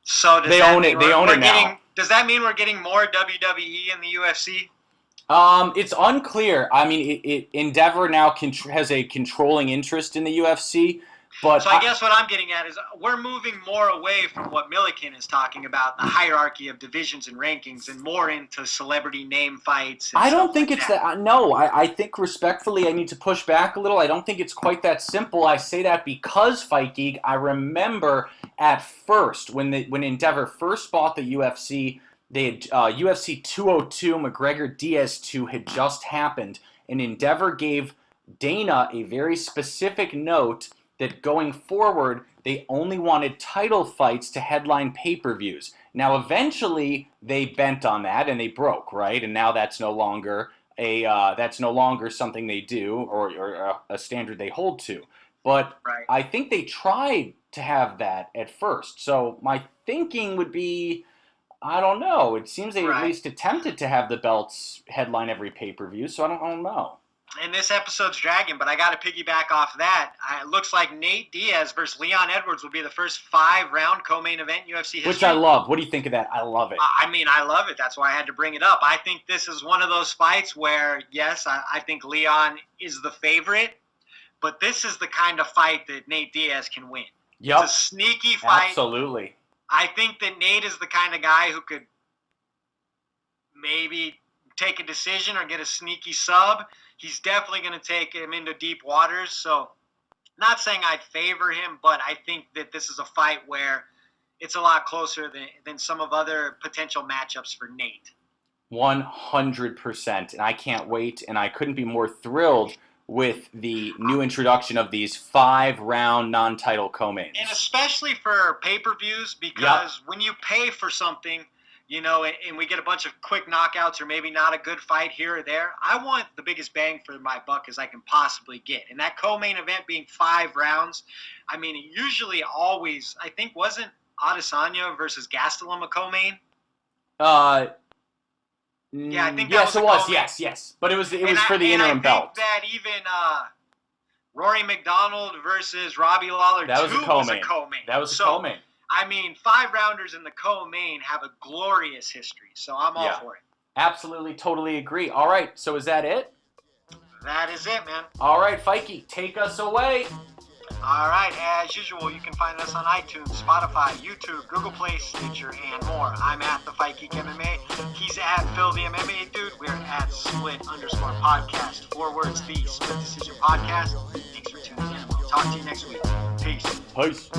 So they own it. They own it now. Does that mean we're getting more WWE in the UFC? It's unclear. I mean, Endeavor now has a controlling interest in the UFC. But so I guess what I'm getting at is we're moving more away from what Milliken is talking about, the hierarchy of divisions and rankings, and more into celebrity name fights. I don't think it's that. No, I think respectfully I need to push back a little. I don't think it's quite that simple. I say that because Fight Geek, I remember at first when Endeavor first bought the UFC, they had UFC 202 McGregor Diaz 2 had just happened, and Endeavor gave Dana a very specific note that going forward, they only wanted title fights to headline pay-per-views. Now, eventually, they bent on that and they broke, right? And now that's no longer something they do or a standard they hold to. But I think they tried to have that at first. So my thinking would be, I don't know. It seems they at least attempted to have the belts headline every pay-per-view. So I don't know. And this episode's dragging, but I got to piggyback off that. It looks like Nate Diaz versus Leon Edwards will be the first 5-round co-main event in UFC history. Which I love. What do you think of that? I love it. I mean, I love it. That's why I had to bring it up. I think this is one of those fights where, yes, I think Leon is the favorite, but this is the kind of fight that Nate Diaz can win. Yep. It's a sneaky fight. Absolutely. I think that Nate is the kind of guy who could maybe take a decision or get a sneaky sub. He's definitely going to take him into deep waters. So not saying I'd favor him, but I think that this is a fight where it's a lot closer than some of other potential matchups for Nate. 100%. And I can't wait. And I couldn't be more thrilled with the new introduction of these 5-round non-title co-mains. And especially for pay-per-views, because when you pay for something, you know, and we get a bunch of quick knockouts or maybe not a good fight here or there, I want the biggest bang for my buck as I can possibly get. And that co-main event being 5 rounds, I mean, it usually always, I think, wasn't Adesanya versus Gastelum a co-main? Yeah, I think that was it was. Yes. But it was for the interim belt. I think that even Rory McDonald versus Robbie Lawler was a co-main. That was a co-main. I mean, 5-rounders in the co-main have a glorious history, so I'm all for it. Absolutely, totally agree. All right, so is that it? That is it, man. All right, Fikey, take us away. All right, as usual, you can find us on iTunes, Spotify, YouTube, Google Play, Stitcher, and more. I'm at the Fight Geek MMA. He's at Phil the MMA Dude. We're at Split_podcast. 4 words, the Split Decision Podcast. Thanks for tuning in. We'll talk to you next week. Peace. Peace.